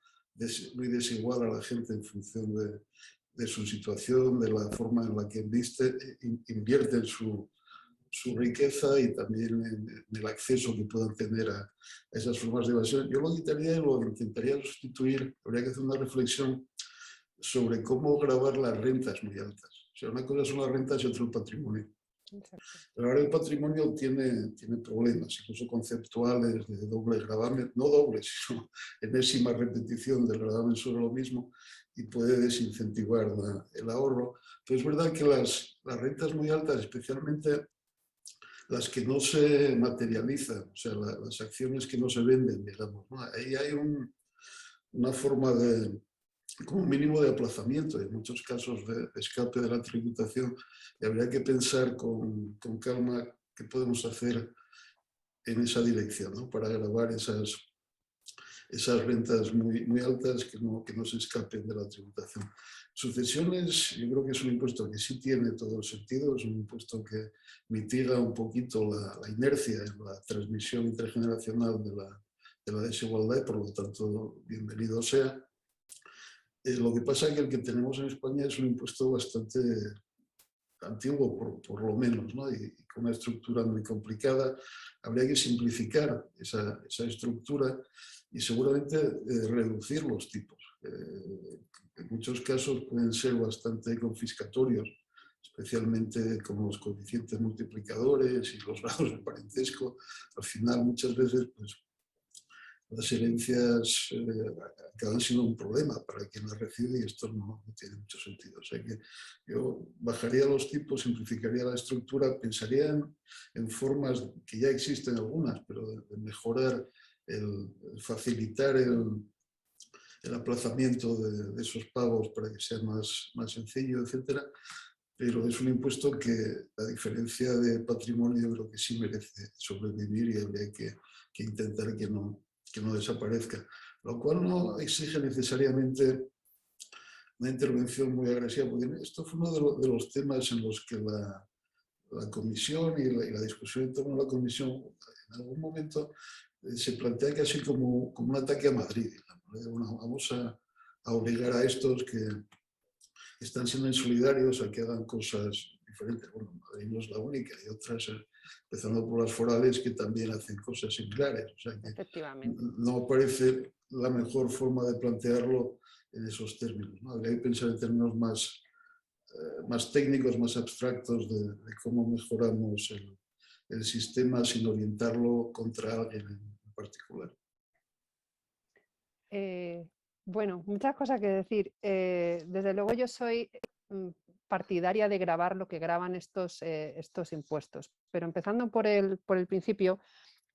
muy desigual a la gente en función de su situación, de la forma en la que invierte en su riqueza y también en el acceso que puedan tener a esas formas de evasión. Yo lo quitaría y lo intentaría sustituir. Habría que hacer una reflexión sobre cómo gravar las rentas muy altas. O sea, una cosa son las rentas y otra el patrimonio. Exacto. Pero ahora el patrimonio tiene problemas, incluso conceptuales, de doble gravamen, no doble, sino enésima repetición del gravamen sobre lo mismo, y puede desincentivar el ahorro. Pero es verdad que las rentas muy altas, especialmente las que no se materializan, o sea, las acciones que no se venden, digamos, ¿no? Ahí hay una forma de, como mínimo, de aplazamiento, en muchos casos de escape de la tributación, y habría que pensar con calma qué podemos hacer en esa dirección, ¿no? Para gravar esas rentas muy altas que no se escapen de la tributación. Sucesiones, yo creo que es un impuesto que sí tiene todo el sentido, es un impuesto que mitiga un poquito la inercia en la transmisión intergeneracional de la desigualdad y por lo tanto bienvenido sea. Lo que pasa es que el que tenemos en España es un impuesto bastante antiguo, por lo menos, ¿no? Y con una estructura muy complicada. Habría que simplificar esa estructura y seguramente reducir los tipos. En muchos casos pueden ser bastante confiscatorios, especialmente con los coeficientes multiplicadores y los grados de parentesco. Al final, muchas veces, pues, las herencias acaban siendo un problema para quien las recibe y esto no tiene mucho sentido. O sea que yo bajaría los tipos, simplificaría la estructura, pensaría en formas que ya existen algunas, pero de mejorar, facilitar el aplazamiento de esos pagos para que sea más sencillo, etc. Pero es un impuesto que, a diferencia de patrimonio, yo creo que sí merece sobrevivir y habría que intentar que no desaparezca, lo cual no exige necesariamente una intervención muy agresiva, porque esto fue uno de los temas en los que la comisión y la discusión en torno a la comisión en algún momento se plantea casi como un ataque a Madrid. Bueno, vamos a obligar a estos que están siendo insolidarios a que hagan cosas diferentes. Bueno, Madrid no es la única, hay otras, empezando por las forales, que también hacen cosas similares. O sea que Efectivamente. no parece la mejor forma de plantearlo en esos términos, ¿no? Habría que pensar en términos más técnicos, más abstractos de cómo mejoramos el sistema sin orientarlo contra alguien en particular. Bueno, muchas cosas que decir. Desde luego yo soy partidaria de gravar lo que graban estos impuestos, pero empezando por el principio,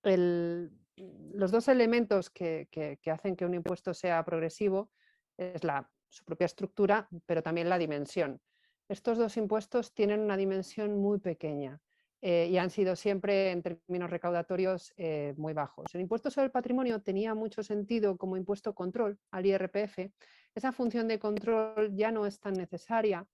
los dos elementos que hacen que un impuesto sea progresivo es su propia estructura, pero también la dimensión. Estos dos impuestos tienen una dimensión muy pequeña y han sido siempre, en términos recaudatorios, muy bajos. El impuesto sobre el patrimonio tenía mucho sentido como impuesto control al IRPF. Esa función de control ya no es tan necesaria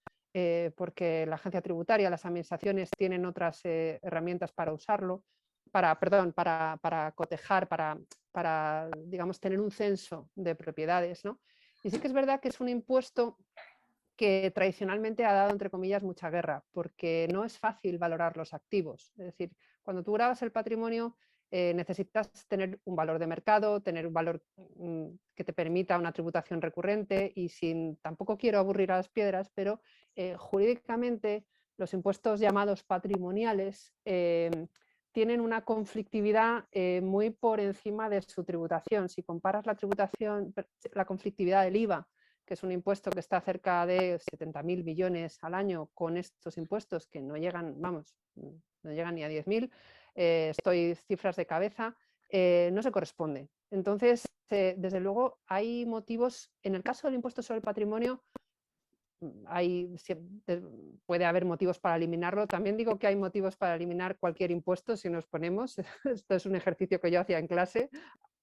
porque la agencia tributaria, las administraciones tienen otras herramientas para usarlo, para cotejar, para digamos, tener un censo de propiedades, ¿no? Y sí que es verdad que es un impuesto que tradicionalmente ha dado, entre comillas, mucha guerra, porque no es fácil valorar los activos. Es decir, cuando tú grabas el patrimonio, necesitas tener un valor de mercado, tener un valor que te permita una tributación recurrente y tampoco quiero aburrir a las piedras, pero jurídicamente los impuestos llamados patrimoniales tienen una conflictividad muy por encima de su tributación. Si comparas la conflictividad del IVA, que es un impuesto que está cerca de 70.000 millones al año, con estos impuestos que no llegan, vamos, no llegan ni a 10.000, estoy cifras de cabeza, no se corresponde. Entonces, desde luego, hay motivos, en el caso del impuesto sobre el patrimonio, puede haber motivos para eliminarlo. También digo que hay motivos para eliminar cualquier impuesto si nos ponemos. Esto es un ejercicio que yo hacía en clase,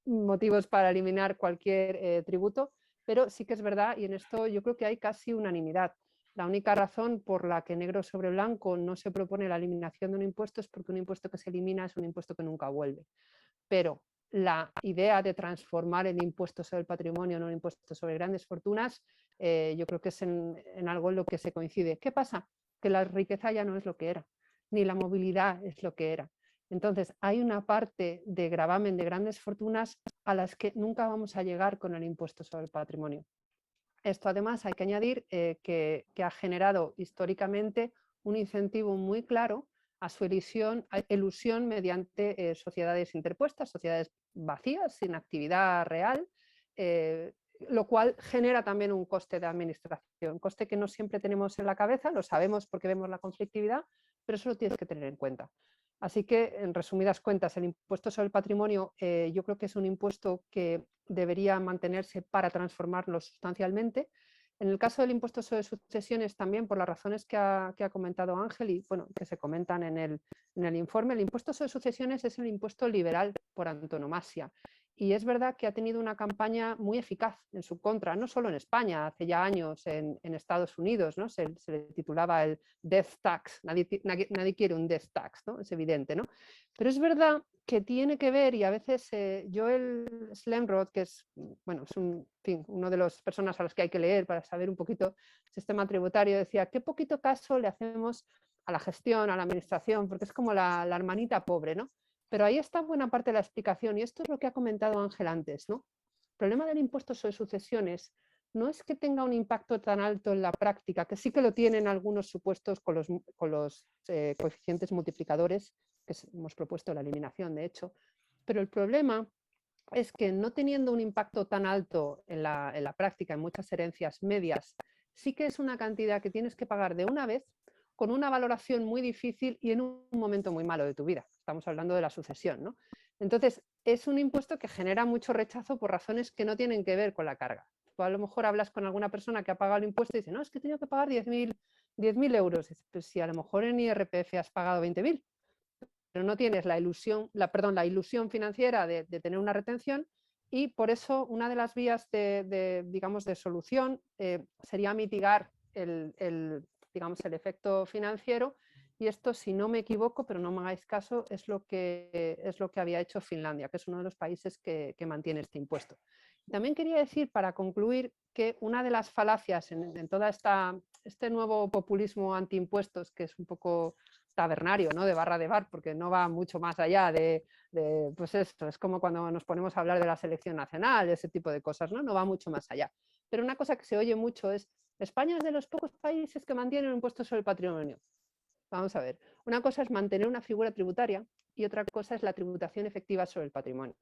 motivos para eliminar cualquier tributo, pero sí que es verdad, y en esto yo creo que hay casi unanimidad. La única razón por la que negro sobre blanco no se propone la eliminación de un impuesto es porque un impuesto que se elimina es un impuesto que nunca vuelve. Pero la idea de transformar el impuesto sobre el patrimonio en un impuesto sobre grandes fortunas, yo creo que es en algo en lo que se coincide. ¿Qué pasa? Que la riqueza ya no es lo que era, ni la movilidad es lo que era. Entonces, hay una parte de gravamen de grandes fortunas a las que nunca vamos a llegar con el impuesto sobre el patrimonio. Esto además hay que añadir que ha generado históricamente un incentivo muy claro a su elusión mediante sociedades interpuestas, sociedades vacías, sin actividad real, lo cual genera también un coste de administración, coste que no siempre tenemos en la cabeza, lo sabemos porque vemos la conflictividad, pero eso lo tienes que tener en cuenta. Así que, en resumidas cuentas, el impuesto sobre el patrimonio yo creo que es un impuesto que debería mantenerse para transformarlo sustancialmente. En el caso del impuesto sobre sucesiones, también por las razones que ha comentado Ángel y bueno, que se comentan en el informe, el impuesto sobre sucesiones es el impuesto liberal por antonomasia. Y es verdad que ha tenido una campaña muy eficaz en su contra, no solo en España, hace ya años en Estados Unidos, ¿no? se le titulaba el death tax, nadie quiere un death tax, ¿no? Es evidente, ¿no? Pero es verdad que tiene que ver, y a veces Joel Slemrod, que es, bueno, es uno de las personas a las que hay que leer para saber un poquito el sistema tributario, decía, qué poquito caso le hacemos a la gestión, a la administración, porque es como la hermanita pobre, ¿no? Pero ahí está buena parte de la explicación y esto es lo que ha comentado Ángel antes, ¿no? El problema del impuesto sobre sucesiones no es que tenga un impacto tan alto en la práctica, que sí que lo tienen algunos supuestos con los coeficientes multiplicadores, que hemos propuesto la eliminación, de hecho, pero el problema es que no teniendo un impacto tan alto en la práctica, en muchas herencias medias, sí que es una cantidad que tienes que pagar de una vez con una valoración muy difícil y en un momento muy malo de tu vida. Estamos hablando de la sucesión, ¿no? Entonces, es un impuesto que genera mucho rechazo por razones que no tienen que ver con la carga. Tú a lo mejor hablas con alguna persona que ha pagado el impuesto y dice, no, es que he tenido que pagar 10.000 euros. Pues si a lo mejor en IRPF has pagado 20.000, pero no tienes la ilusión financiera de tener una retención y por eso una de las vías digamos, de solución sería mitigar el efecto financiero y esto, si no me equivoco, pero no me hagáis caso, es lo que había hecho Finlandia, que es uno de los países que mantiene este impuesto. También quería decir, para concluir, que una de las falacias en todo este nuevo populismo antiimpuestos, que es un poco tabernario, ¿no? De barra de bar, porque no va mucho más allá pues esto, es como cuando nos ponemos a hablar de la selección nacional, ese tipo de cosas, no va mucho más allá. Pero una cosa que se oye mucho es, España es de los pocos países que mantienen un impuesto sobre el patrimonio. Vamos a ver, una cosa es mantener una figura tributaria y otra cosa es la tributación efectiva sobre el patrimonio.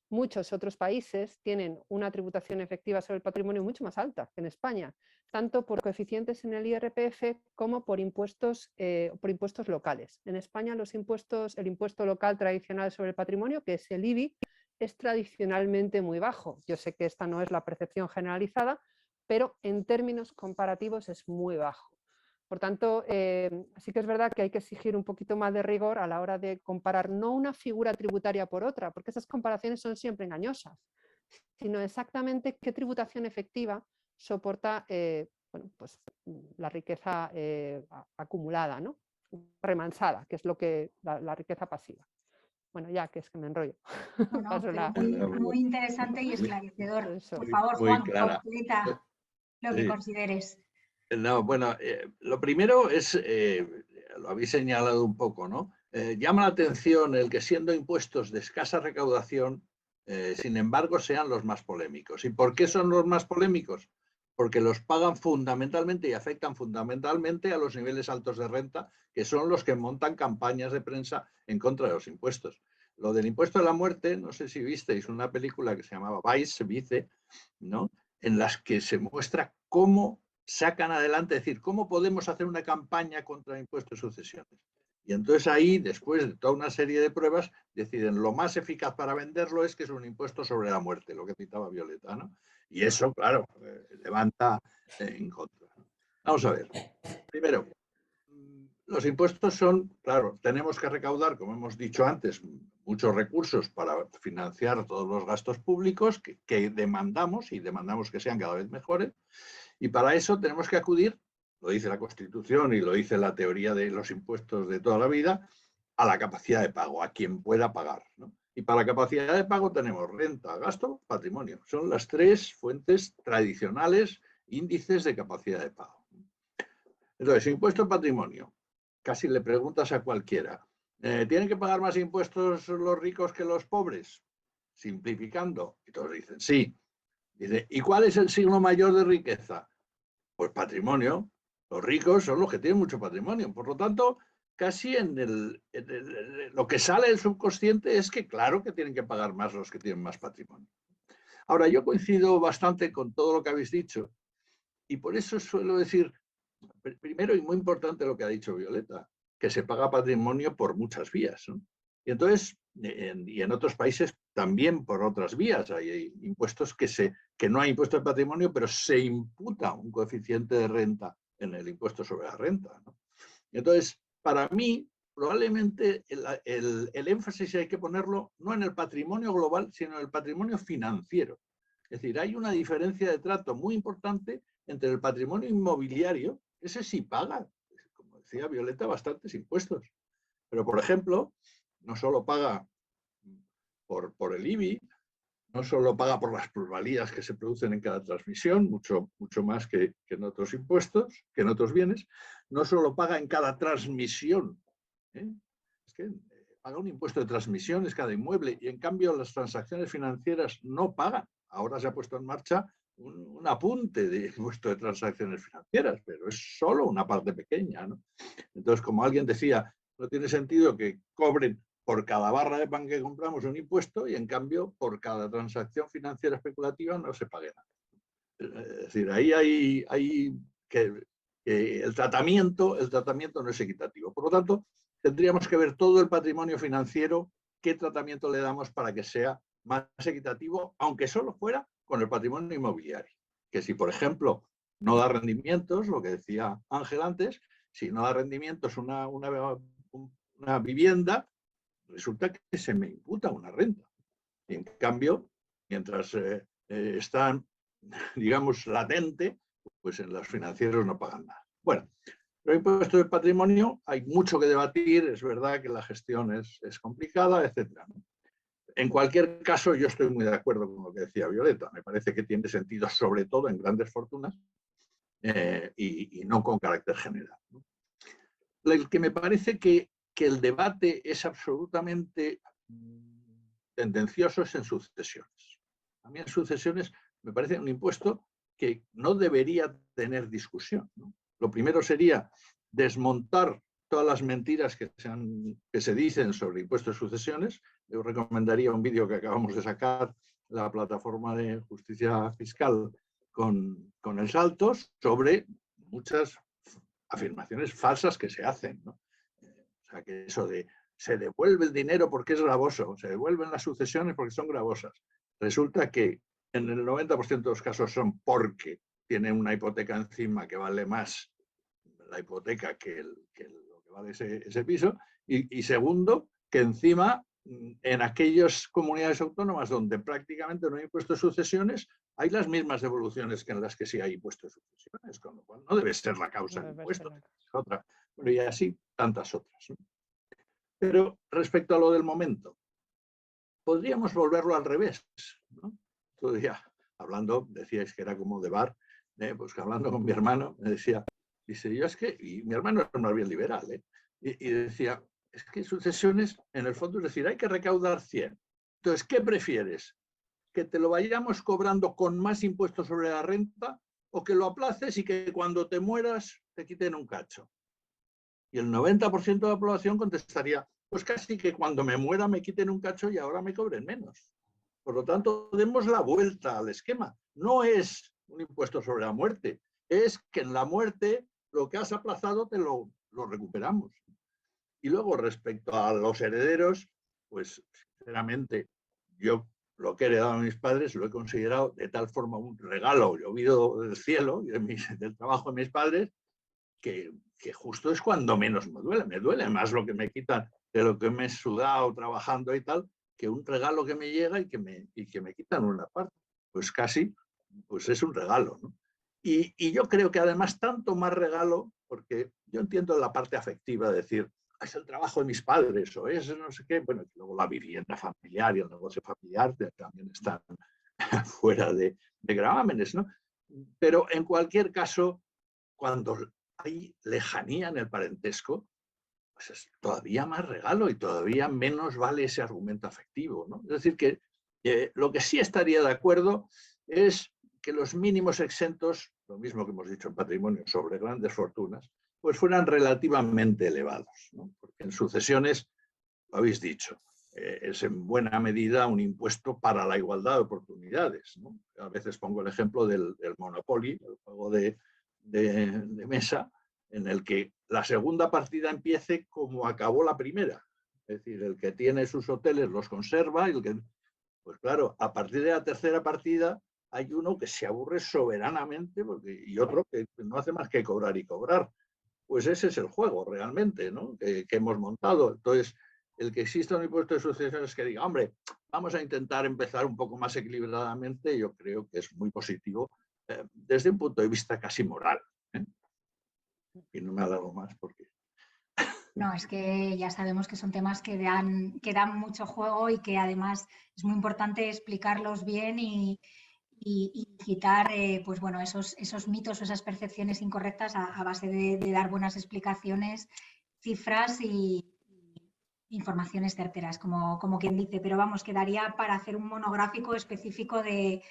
Muchos otros países tienen una tributación efectiva sobre el patrimonio mucho más alta que en España, tanto por coeficientes en el IRPF como por impuestos locales. En España el impuesto local tradicional sobre el patrimonio, que es el IBI, es tradicionalmente muy bajo. Yo sé que esta no es la percepción generalizada, pero en términos comparativos es muy bajo. Por tanto, sí que es verdad que hay que exigir un poquito más de rigor a la hora de comparar no una figura tributaria por otra, porque esas comparaciones son siempre engañosas, sino exactamente qué tributación efectiva soporta bueno, pues, la riqueza acumulada, ¿no? Remansada, que es lo que la riqueza pasiva. Bueno, ya que es que me enrollo. Bueno, Paso pero la... muy interesante y esclarecedor. Eso. Por favor, Muy Juan, clara. completa lo que Sí. consideres. No, bueno, lo primero es, lo habéis señalado un poco, ¿no? Llama la atención el que siendo impuestos de escasa recaudación, sin embargo, sean los más polémicos. ¿Y por qué son los más polémicos? Porque los pagan fundamentalmente y afectan fundamentalmente a los niveles altos de renta, que son los que montan campañas de prensa en contra de los impuestos. Lo del impuesto de la muerte, no sé si visteis una película que se llamaba Vice, ¿no? En las que se muestra cómo sacan adelante, es decir, cómo podemos hacer una campaña contra impuestos de sucesiones. Y entonces ahí, después de toda una serie de pruebas, deciden lo más eficaz para venderlo es que es un impuesto sobre la muerte, lo que citaba Violeta, ¿no? Y eso, claro, levanta en contra. Vamos a ver. Primero, los impuestos son, claro, tenemos que recaudar, como hemos dicho antes, muchos recursos para financiar todos los gastos públicos que demandamos y demandamos que sean cada vez mejores. Y para eso tenemos que acudir, lo dice la Constitución y lo dice la teoría de los impuestos de toda la vida, a la capacidad de pago, a quien pueda pagar, ¿no? Y para la capacidad de pago tenemos renta, gasto, patrimonio. Son las tres fuentes tradicionales, índices de capacidad de pago. Entonces, impuesto de patrimonio. Casi le preguntas a cualquiera, ¿tienen que pagar más impuestos los ricos que los pobres? Simplificando. Y todos dicen, sí. Dice, ¿y cuál es el signo mayor de riqueza? Pues patrimonio. Los ricos son los que tienen mucho patrimonio. Por lo tanto, casi lo que sale del subconsciente es que claro que tienen que pagar más los que tienen más patrimonio. Ahora, yo coincido bastante con todo lo que habéis dicho y por eso suelo decir, primero y muy importante lo que ha dicho Violeta, que se paga patrimonio por muchas vías, ¿no? Y entonces, y en otros países también por otras vías. Hay impuestos que no hay impuesto de patrimonio, pero se imputa un coeficiente de renta en el impuesto sobre la renta, ¿no? Y entonces, para mí, probablemente el énfasis hay que ponerlo no en el patrimonio global, sino en el patrimonio financiero. Es decir, hay una diferencia de trato muy importante entre el patrimonio inmobiliario, ese sí paga, como decía Violeta, bastantes impuestos. Pero, por ejemplo, no solo paga por el IBI, no solo paga por las plusvalías que se producen en cada transmisión, mucho más que en otros impuestos, que en otros bienes, no solo paga en cada transmisión, es que paga un impuesto de transmisiones cada inmueble y en cambio las transacciones financieras no pagan. Ahora se ha puesto en marcha un apunte de impuesto de transacciones financieras, pero es solo una parte pequeña, ¿no? Entonces, como alguien decía, no tiene sentido que cobren por cada barra de pan que compramos un impuesto y en cambio por cada transacción financiera especulativa no se pague nada. Es decir, ahí hay que el tratamiento no es equitativo. Por lo tanto, tendríamos que ver todo el patrimonio financiero, qué tratamiento le damos para que sea más equitativo, aunque solo fuera con el patrimonio inmobiliario. Que si, por ejemplo, no da rendimientos, lo que decía Ángel antes, si no da rendimientos una vivienda, resulta que se me imputa una renta. Y en cambio, mientras está, digamos, latente, pues en los financieros no pagan nada. Bueno, los impuestos de patrimonio hay mucho que debatir, es verdad que la gestión es complicada, etc. En cualquier caso, yo estoy muy de acuerdo con lo que decía Violeta. Me parece que tiene sentido, sobre todo en grandes fortunas y no con carácter general. El que me parece que el debate es absolutamente tendencioso es en sucesiones. A mí en sucesiones me parece un impuesto que no debería tener discusión, ¿no? Lo primero sería desmontar todas las mentiras que se dicen sobre impuestos de sucesiones. Yo recomendaría un vídeo que acabamos de sacar, la plataforma de justicia fiscal con el Saltos, sobre muchas afirmaciones falsas que se hacen, ¿no? O sea, que eso de se devuelve el dinero porque es gravoso, se devuelven las sucesiones porque son gravosas. Resulta que en el 90% de los casos son porque tienen una hipoteca encima que vale más la hipoteca que lo que vale ese piso. Y segundo, que encima en aquellas comunidades autónomas donde prácticamente no hay impuesto de sucesiones, hay las mismas devoluciones que en las que sí hay impuestos de sucesiones, con lo cual no debe ser la causa del impuesto, es otra. Bueno, y así tantas otras, ¿no? Pero respecto a lo del momento, podríamos volverlo al revés, ¿no? Otro día, hablando, decíais que era como de bar, pues que hablando con mi hermano, me decía, dice, yo es que, y mi hermano es más bien liberal, y decía, es que sucesiones, en el fondo, es decir, hay que recaudar 100. Entonces, ¿qué prefieres? ¿Que te lo vayamos cobrando con más impuestos sobre la renta o que lo aplaces y que cuando te mueras te quiten un cacho? Y el 90% de la población contestaría, pues casi que cuando me muera me quiten un cacho y ahora me cobren menos. Por lo tanto, demos la vuelta al esquema. No es un impuesto sobre la muerte, es que en la muerte lo que has aplazado te lo recuperamos. Y luego, respecto a los herederos, pues sinceramente, yo lo que he heredado a mis padres lo he considerado de tal forma un regalo llovido del cielo, del trabajo de mis padres, que justo es cuando menos me duele más lo que me quitan de lo que me he sudado trabajando y tal, que un regalo que me llega y que me quitan una parte. Pues casi, pues es un regalo, ¿no? Y yo creo que además tanto más regalo, porque yo entiendo la parte afectiva, de decir, es el trabajo de mis padres o es no sé qué, bueno, luego la vivienda familiar y el negocio familiar también están fuera de gravámenes, ¿no? Pero en cualquier caso, cuando hay lejanía en el parentesco, pues es todavía más regalo y todavía menos vale ese argumento afectivo, ¿no? Es decir, que lo que sí estaría de acuerdo es que los mínimos exentos, lo mismo que hemos dicho en patrimonio sobre grandes fortunas, pues fueran relativamente elevados, ¿no? Porque en sucesiones, lo habéis dicho, es en buena medida un impuesto para la igualdad de oportunidades, ¿no? A veces pongo el ejemplo del Monopoly, el juego de mesa, en el que la segunda partida empiece como acabó la primera. Es decir, el que tiene sus hoteles los conserva y el que... Pues claro, a partir de la tercera partida hay uno que se aburre soberanamente y otro que no hace más que cobrar y cobrar. Pues ese es el juego realmente, ¿no? que hemos montado. Entonces, el que exista un impuesto de sucesiones que diga, hombre, vamos a intentar empezar un poco más equilibradamente, yo creo que es muy positivo desde un punto de vista casi moral. Y no me alargo más porque... No, es que ya sabemos que son temas que dan mucho juego y que además es muy importante explicarlos bien y quitar pues bueno, esos mitos o esas percepciones incorrectas a base de dar buenas explicaciones, cifras y informaciones certeras, como quien dice. Pero vamos, quedaría para hacer un monográfico específico de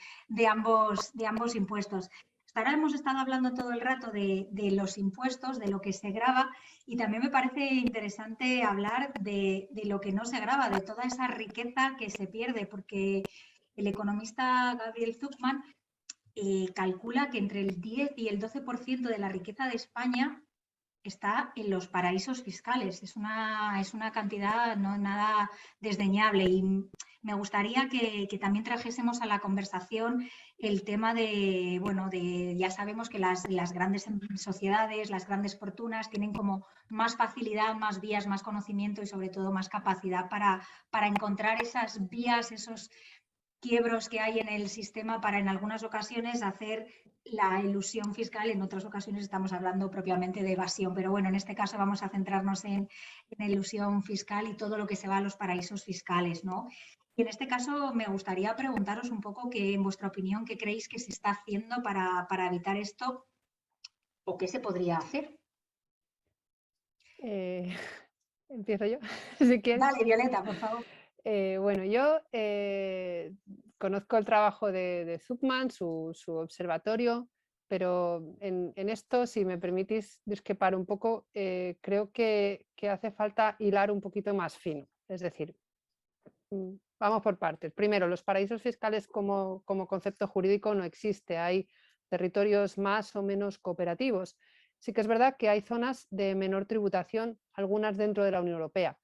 ambos impuestos. Hasta ahora hemos estado hablando todo el rato de los impuestos, de lo que se grava, y también me parece interesante hablar de lo que no se grava, de toda esa riqueza que se pierde, porque el economista Gabriel Zucman calcula que entre el 10 y el 12% de la riqueza de España está en los paraísos fiscales. Es una cantidad no nada desdeñable, y me gustaría que también trajésemos a la conversación el tema de, bueno, ya sabemos que las grandes sociedades, las grandes fortunas tienen como más facilidad, más vías, más conocimiento y sobre todo más capacidad para encontrar esas vías, esos quiebros que hay en el sistema para en algunas ocasiones hacer la elusión fiscal, en otras ocasiones estamos hablando propiamente de evasión, pero bueno, en este caso vamos a centrarnos en elusión fiscal y todo lo que se va a los paraísos fiscales, ¿no? Y en este caso me gustaría preguntaros un poco que, en vuestra opinión, qué creéis que se está haciendo para evitar esto o qué se podría hacer. Empiezo yo, si quieres. Dale, Violeta, por favor. Bueno, yo conozco el trabajo de Zucman, su observatorio, pero en esto, si me permitís discrepar un poco, creo que hace falta hilar un poquito más fino. Es decir, vamos por partes. Primero, los paraísos fiscales como concepto jurídico no existe. Hay territorios más o menos cooperativos. Sí que es verdad que hay zonas de menor tributación, algunas dentro de la Unión Europea.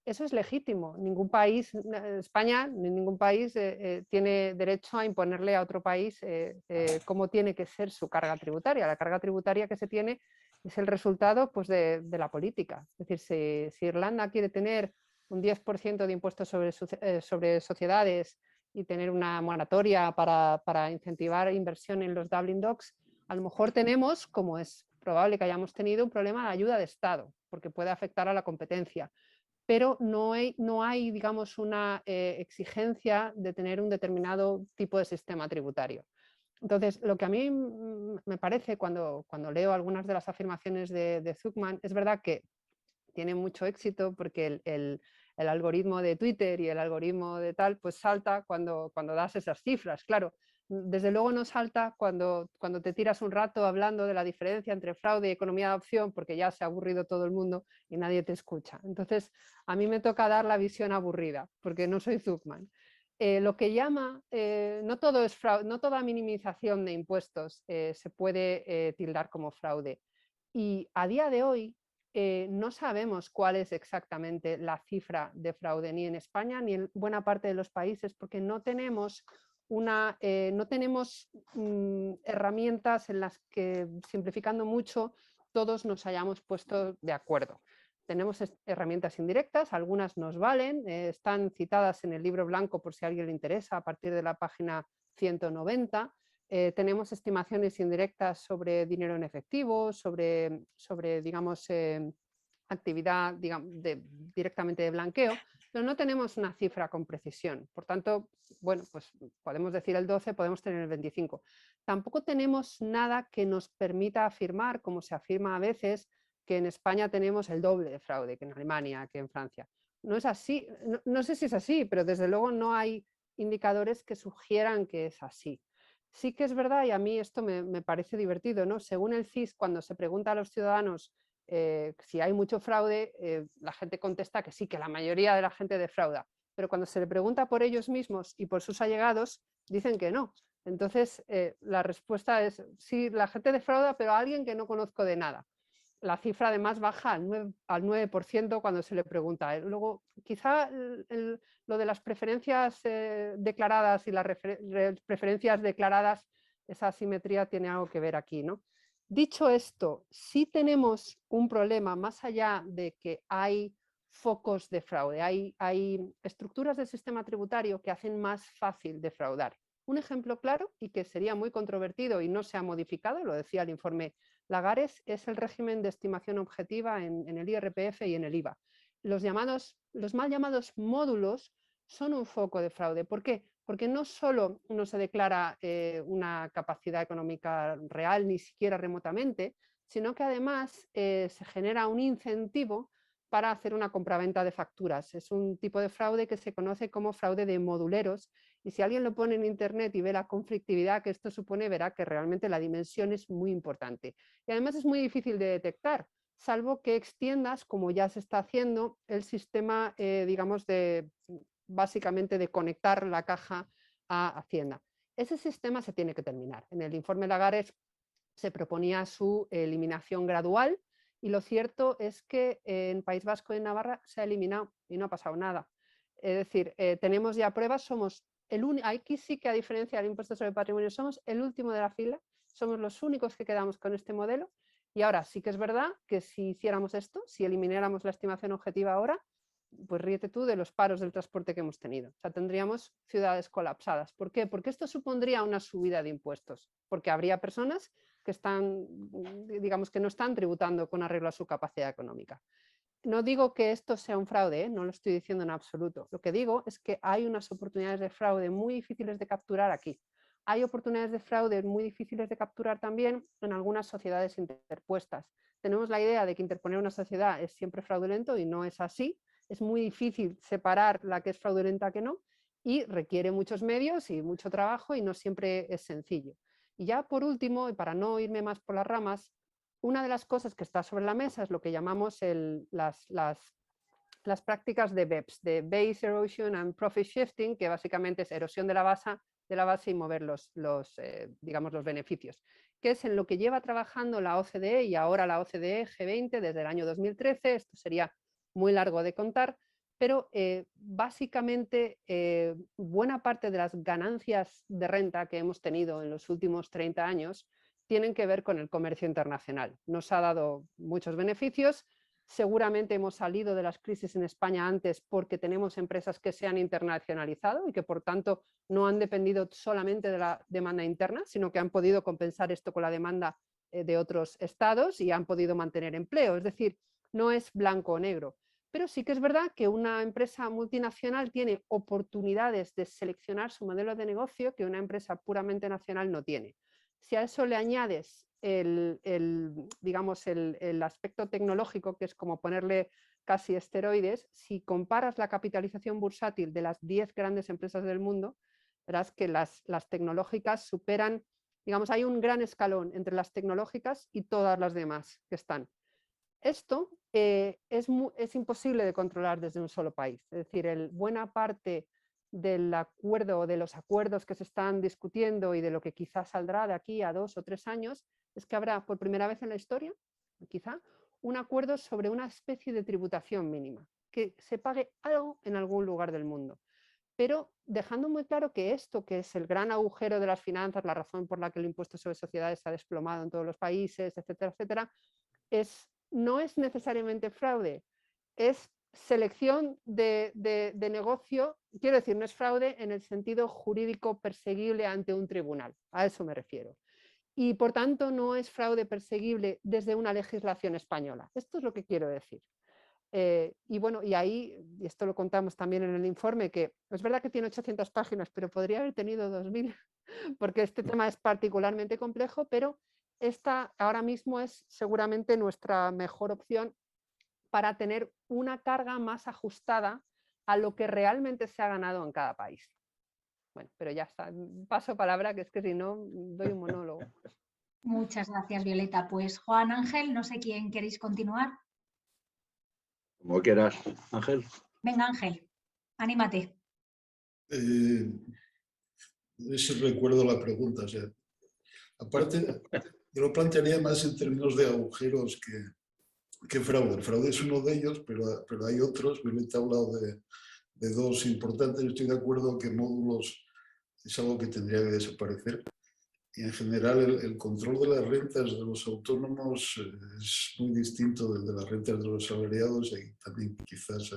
Eso es legítimo. Ningún país, España, ni ningún país tiene derecho a imponerle a otro país cómo tiene que ser su carga tributaria. La carga tributaria que se tiene es el resultado pues, de la política. Es decir, si Irlanda quiere tener un 10% de impuestos sobre sociedades y tener una moratoria para incentivar inversión en los Dublin Docs, a lo mejor tenemos, como es probable que hayamos tenido, un problema de ayuda de Estado, porque puede afectar a la competencia. Pero no hay digamos, una exigencia de tener un determinado tipo de sistema tributario. Entonces, lo que a mí me parece cuando leo algunas de las afirmaciones de Zucman, es verdad que tiene mucho éxito porque el algoritmo de Twitter y el algoritmo de tal, pues salta cuando das esas cifras, claro. Desde luego no salta cuando te tiras un rato hablando de la diferencia entre fraude y economía de adopción, porque ya se ha aburrido todo el mundo y nadie te escucha. Entonces, a mí me toca dar la visión aburrida, porque no soy Zucman. Lo que llama, no todo es fraude, no toda minimización de impuestos se puede tildar como fraude. Y a día de hoy no sabemos cuál es exactamente la cifra de fraude ni en España ni en buena parte de los países, porque no tenemos herramientas en las que, simplificando mucho, todos nos hayamos puesto de acuerdo. Tenemos herramientas indirectas, algunas nos valen, están citadas en el libro blanco por si a alguien le interesa, a partir de la página 190. Tenemos estimaciones indirectas sobre dinero en efectivo, sobre digamos, actividad directamente de blanqueo, pero no tenemos una cifra con precisión. Por tanto, bueno, pues podemos decir el 12, podemos tener el 25. Tampoco tenemos nada que nos permita afirmar, como se afirma a veces, que en España tenemos el doble de fraude que en Alemania, que en Francia. No es así, no sé si es así, pero desde luego no hay indicadores que sugieran que es así. Sí que es verdad, y a mí esto me parece divertido, ¿no? Según el CIS, cuando se pregunta a los ciudadanos si hay mucho fraude, la gente contesta que sí, que la mayoría de la gente defrauda, pero cuando se le pregunta por ellos mismos y por sus allegados, dicen que no. Entonces, la respuesta es, sí, la gente defrauda, pero a alguien que no conozco de nada. La cifra además baja al 9% cuando se le pregunta. Luego, quizá lo de las preferencias declaradas y las preferencias declaradas, esa asimetría tiene algo que ver aquí, ¿no? Dicho esto, sí tenemos un problema más allá de que hay focos de fraude, hay estructuras del sistema tributario que hacen más fácil defraudar. Un ejemplo claro y que sería muy controvertido y no se ha modificado, lo decía el informe Lagares, es el régimen de estimación objetiva en el IRPF y en el IVA. Los mal llamados módulos son un foco de fraude. ¿Por qué? Porque no solo no se declara una capacidad económica real, ni siquiera remotamente, sino que además se genera un incentivo para hacer una compraventa de facturas. Es un tipo de fraude que se conoce como fraude de moduleros, y si alguien lo pone en internet y ve la conflictividad que esto supone, verá que realmente la dimensión es muy importante. Y además es muy difícil de detectar, salvo que extiendas, como ya se está haciendo, el sistema, digamos, básicamente de conectar la caja a Hacienda. Ese sistema se tiene que terminar. En el informe Lagares se proponía su eliminación gradual, y lo cierto es que en País Vasco y en Navarra se ha eliminado y no ha pasado nada. Es decir, tenemos ya pruebas, somos aquí sí que, a diferencia del impuesto sobre el patrimonio, somos el último de la fila, somos los únicos que quedamos con este modelo, y ahora sí que es verdad que si hiciéramos esto, si elimináramos la estimación objetiva ahora, pues ríete tú de los paros del transporte que hemos tenido. O sea, tendríamos ciudades colapsadas. ¿Por qué? Porque esto supondría una subida de impuestos, porque habría personas que digamos, que no están tributando con arreglo a su capacidad económica. No digo que esto sea un fraude, no lo estoy diciendo en absoluto. Lo que digo es que hay unas oportunidades de fraude muy difíciles de capturar aquí. Hay oportunidades de fraude muy difíciles de capturar también en algunas sociedades interpuestas. Tenemos la idea de que interponer una sociedad es siempre fraudulento y no es así. Es muy difícil separar la que es fraudulenta que no, y requiere muchos medios y mucho trabajo y no siempre es sencillo. Y ya por último, y para no irme más por las ramas, una de las cosas que está sobre la mesa es lo que llamamos las prácticas de BEPS, de Base Erosion and Profit Shifting, que básicamente es erosión de la base y mover digamos, los beneficios, que es en lo que lleva trabajando la OCDE y ahora la OCDE G20 desde el año 2013. Esto sería muy largo de contar, pero básicamente buena parte de las ganancias de renta que hemos tenido en los últimos 30 años tienen que ver con el comercio internacional. Nos ha dado muchos beneficios, Seguramente hemos salido de las crisis en España antes porque tenemos empresas que se han internacionalizado y que por tanto no han dependido solamente de la demanda interna, sino que han podido compensar esto con la demanda de otros estados y han podido mantener empleo. Es decir, no es blanco o negro. Pero sí que es verdad que una empresa multinacional tiene oportunidades de seleccionar su modelo de negocio que una empresa puramente nacional no tiene. Si a eso le añades digamos, el aspecto tecnológico, que es como ponerle casi esteroides, si comparas la capitalización bursátil de las 10 grandes empresas del mundo, verás que las tecnológicas superan, digamos, hay un gran escalón entre las tecnológicas y todas las demás que están. Esto es imposible de controlar desde un solo país. Es decir, buena parte del acuerdo o de los acuerdos que se están discutiendo y de lo que quizás saldrá de aquí a 2 o 3 años es que habrá por primera vez en la historia, quizá, un acuerdo sobre una especie de tributación mínima, que se pague algo en algún lugar del mundo. Pero dejando muy claro que esto, que es el gran agujero de las finanzas, la razón por la que el impuesto sobre sociedades se ha desplomado en todos los países, etcétera, etcétera, no es necesariamente fraude, es selección de negocio, quiero decir, no es fraude en el sentido jurídico perseguible ante un tribunal, a eso me refiero. Y por tanto no es fraude perseguible desde una legislación española. Esto es lo que quiero decir. Y bueno, y ahí, y esto lo contamos también en el informe, que es verdad que tiene 800 páginas, pero podría haber tenido 2000, porque este tema es particularmente complejo, pero esta ahora mismo es seguramente nuestra mejor opción para tener una carga más ajustada a lo que realmente se ha ganado en cada país. Bueno, pero ya está, paso palabra, que es que si no doy un monólogo. Muchas gracias, Violeta. Pues Juan Ángel, no sé quién queréis continuar. Como quieras, Ángel. Venga, Ángel, anímate. No sé si recuerdo la pregunta. O sea, aparte, yo lo plantearía más en términos de agujeros que fraude. El fraude es uno de ellos, pero hay otros. Violeta ha hablado de dos importantes. Yo estoy de acuerdo que módulos es algo que tendría que desaparecer. Y en general el control de las rentas de los autónomos es muy distinto del de las rentas de los asalariados y también quizás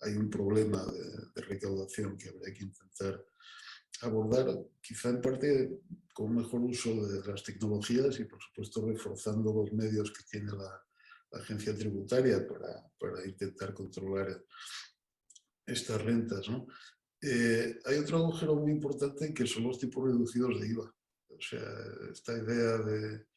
hay un problema de recaudación que habría que intentar abordar, quizá en parte con un mejor uso de las tecnologías y por supuesto reforzando los medios que tiene la agencia tributaria para intentar controlar estas rentas, ¿no? Hay otro agujero muy importante que son los tipos reducidos de IVA. O sea, esta idea de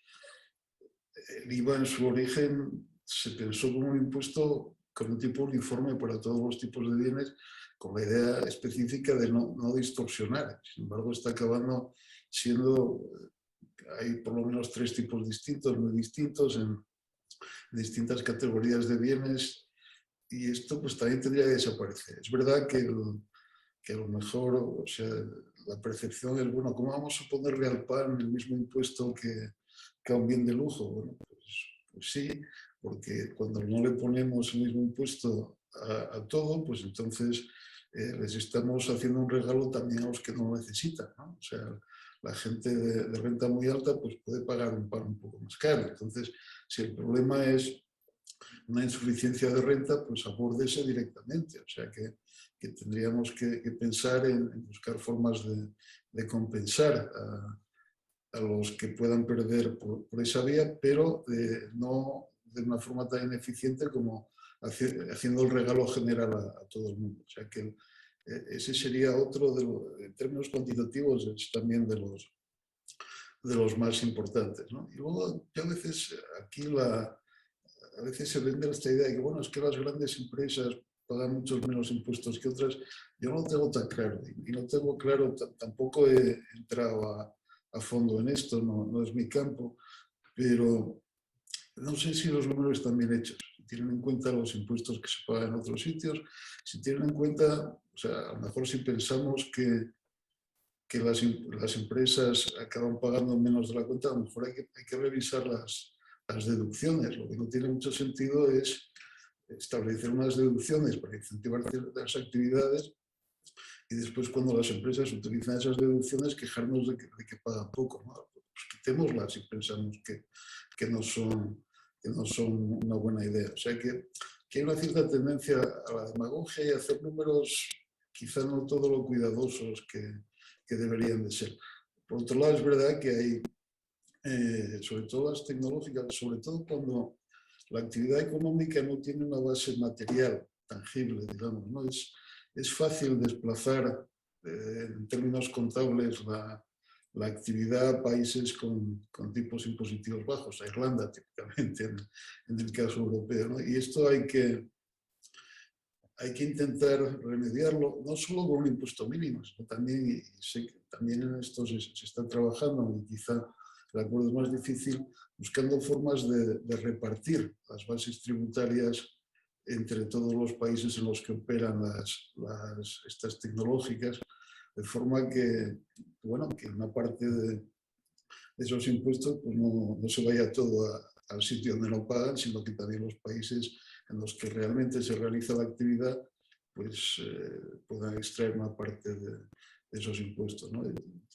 el IVA en su origen se pensó como un impuesto con un tipo uniforme para todos los tipos de bienes, con la idea específica de no distorsionar. Sin embargo, está acabando siendo, hay por lo menos 3 tipos distintos, muy distintos, en distintas categorías de bienes, y esto pues también tendría que desaparecer. Es verdad que a lo mejor, o sea, la percepción es, bueno, ¿cómo vamos a ponerle al pan el mismo impuesto que a un bien de lujo? Bueno, pues sí, porque cuando no le ponemos el mismo impuesto a todo, pues entonces les estamos haciendo un regalo también a los que no lo necesitan, ¿no? O sea, la gente de renta muy alta pues puede pagar un pan un poco más caro. Entonces, si el problema es una insuficiencia de renta, pues abórdese directamente. O sea que tendríamos que pensar en buscar formas de compensar a los que puedan perder por esa vía, pero no de una forma tan ineficiente como haciendo el regalo general a todo el mundo. O sea que ese sería otro, en términos cuantitativos, es también de los más importantes, ¿no? Y luego, yo a veces aquí a veces se vende esta idea de que, bueno, es que las grandes empresas pagan muchos menos impuestos que otras. Yo no lo tengo tan claro, y no tengo claro, tampoco he entrado a fondo en esto, no es mi campo, pero no sé si los números están bien hechos, si tienen en cuenta los impuestos que se pagan en otros sitios, si tienen en cuenta, o sea, a lo mejor si pensamos que las empresas acaban pagando menos de la cuenta, a lo mejor hay que revisar las deducciones. Lo que no tiene mucho sentido es establecer unas deducciones para incentivar ciertas actividades y después, cuando las empresas utilizan esas deducciones, quejarnos de que pagan poco, ¿no? Pues quitémoslas si pensamos que no son no son una buena idea. O sea que hay una cierta tendencia a la demagogia y a hacer números quizá no todo lo cuidadosos que deberían de ser. Por otro lado, es verdad que hay, sobre todo las tecnológicas, sobre todo cuando la actividad económica no tiene una base material, tangible, digamos, ¿no? Es fácil desplazar en términos contables la actividad a países con tipos impositivos bajos, a Irlanda típicamente en el caso europeo, ¿no? Y esto hay que intentar remediarlo, no solo con un impuesto mínimo, sino también, también en esto se está trabajando, y quizá el acuerdo es más difícil, buscando formas de repartir las bases tributarias entre todos los países en los que operan estas tecnológicas, de forma que, bueno, que una parte de esos impuestos pues no se vaya todo al sitio donde lo pagan, sino que también los países en los que realmente se realiza la actividad pues puedan extraer una parte de esos impuestos, ¿no?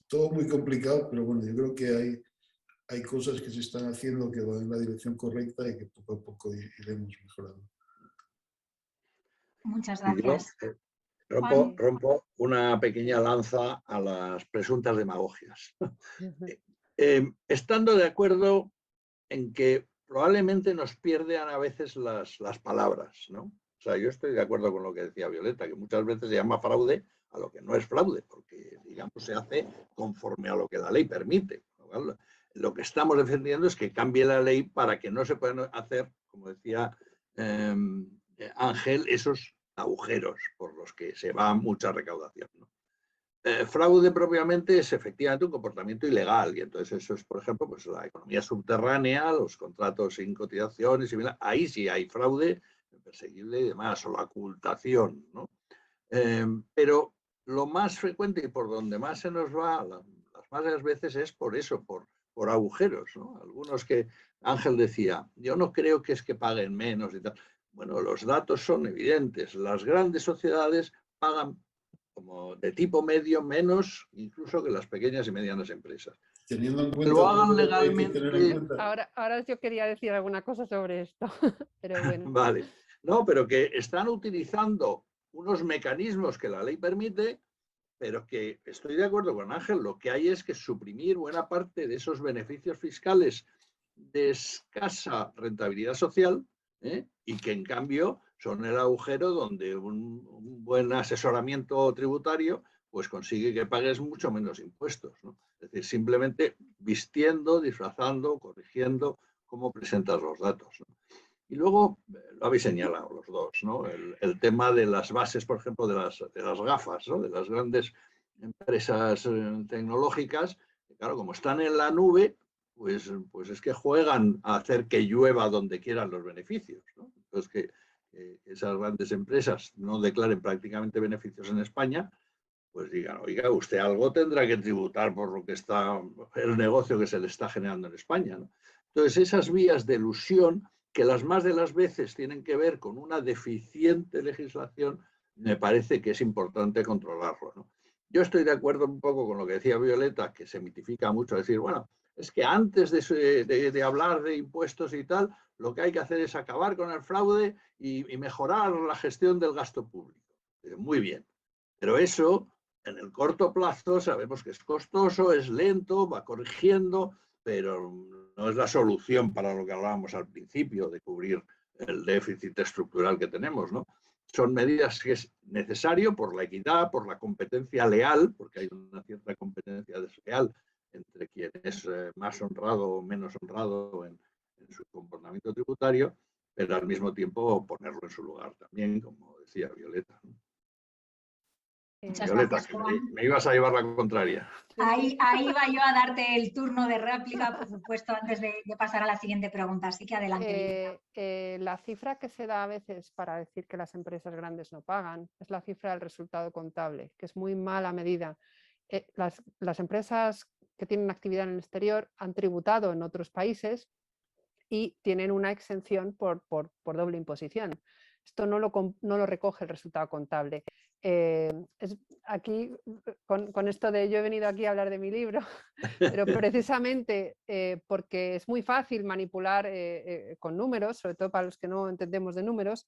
Todo muy complicado, pero bueno, yo creo que hay cosas que se están haciendo que van en la dirección correcta y que poco a poco iremos mejorando. Muchas gracias. Rompo una pequeña lanza a las presuntas demagogias. Estando de acuerdo en que probablemente nos pierden a veces las palabras, ¿no? O sea, yo estoy de acuerdo con lo que decía Violeta, que muchas veces se llama fraude a lo que no es fraude, porque, digamos, se hace conforme a lo que la ley permite. Lo que estamos defendiendo es que cambie la ley para que no se puedan hacer, como decía Ángel, esos agujeros por los que se va mucha recaudación, ¿no? Fraude propiamente es efectivamente un comportamiento ilegal, y entonces eso es, por ejemplo, pues la economía subterránea, los contratos sin cotizaciones, ahí sí hay fraude perseguible y demás, o la ocultación, ¿no? Pero lo más frecuente y por donde más se nos va las más de las veces es por eso, por agujeros, ¿no? Algunos que Ángel decía, yo no creo que es que paguen menos y tal. Bueno, los datos son evidentes, las grandes sociedades pagan como de tipo medio menos incluso que las pequeñas y medianas empresas. Teniendo en cuenta lo hagan legalmente. Ahora yo quería decir alguna cosa sobre esto, pero bueno. Vale. No, pero que están utilizando unos mecanismos que la ley permite, pero que estoy de acuerdo con Ángel, lo que hay es que suprimir buena parte de esos beneficios fiscales de escasa rentabilidad social, y que en cambio son el agujero donde un buen asesoramiento tributario pues consigue que pagues mucho menos impuestos, ¿no? Es decir, simplemente vistiendo, disfrazando, corrigiendo cómo presentas los datos, ¿no? Y luego lo habéis señalado los dos, ¿no? El tema de las bases, por ejemplo, de las gafas, ¿no? De las grandes empresas tecnológicas, que claro, como están en la nube, pues es que juegan a hacer que llueva donde quieran los beneficios, ¿no? Entonces, que esas grandes empresas no declaren prácticamente beneficios en España, pues digan, oiga, usted algo tendrá que tributar por lo que está, el negocio que se le está generando en España, ¿no? Entonces, esas vías de elusión, que las más de las veces tienen que ver con una deficiente legislación, me parece que es importante controlarlo, ¿no? Yo estoy de acuerdo un poco con lo que decía Violeta, que se mitifica mucho, decir, bueno, es que antes de hablar de impuestos y tal, lo que hay que hacer es acabar con el fraude y mejorar la gestión del gasto público. Muy bien, pero eso en el corto plazo sabemos que es costoso, es lento, va corrigiendo, pero no es la solución para lo que hablábamos al principio de cubrir el déficit estructural que tenemos, ¿no? Son medidas que es necesario por la equidad, por la competencia leal, porque hay una cierta competencia desleal entre quien es más honrado o menos honrado en su comportamiento tributario, pero al mismo tiempo ponerlo en su lugar también, como decía Violeta, ¿no? Muchas Violeta, gracias, Juan. me ibas a llevar la contraria. Ahí iba yo a darte el turno de réplica, por supuesto, antes de pasar a la siguiente pregunta. Así que adelante. La cifra que se da a veces para decir que las empresas grandes no pagan es la cifra del resultado contable, que es muy mala medida. Las empresas que tienen actividad en el exterior han tributado en otros países y tienen una exención por doble imposición. Esto no lo recoge el resultado contable. Aquí, con esto de yo he venido aquí a hablar de mi libro, pero precisamente porque es muy fácil manipular con números, sobre todo para los que no entendemos de números,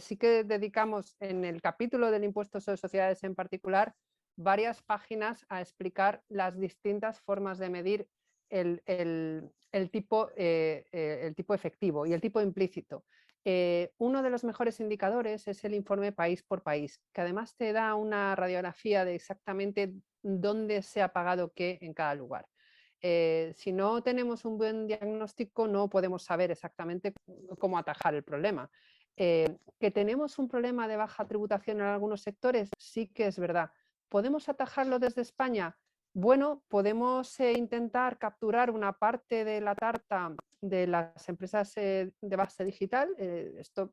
sí que dedicamos en el capítulo del impuesto sobre sociedades en particular varias páginas a explicar las distintas formas de medir el tipo efectivo y el tipo implícito. Uno de los mejores indicadores es el informe país por país, que además te da una radiografía de exactamente dónde se ha pagado qué en cada lugar. Si no tenemos un buen diagnóstico, no podemos saber exactamente cómo atajar el problema. Que tenemos un problema de baja tributación en algunos sectores, sí que es verdad. ¿Podemos atajarlo desde España? Bueno, podemos intentar capturar una parte de la tarta de las empresas de base digital. Esto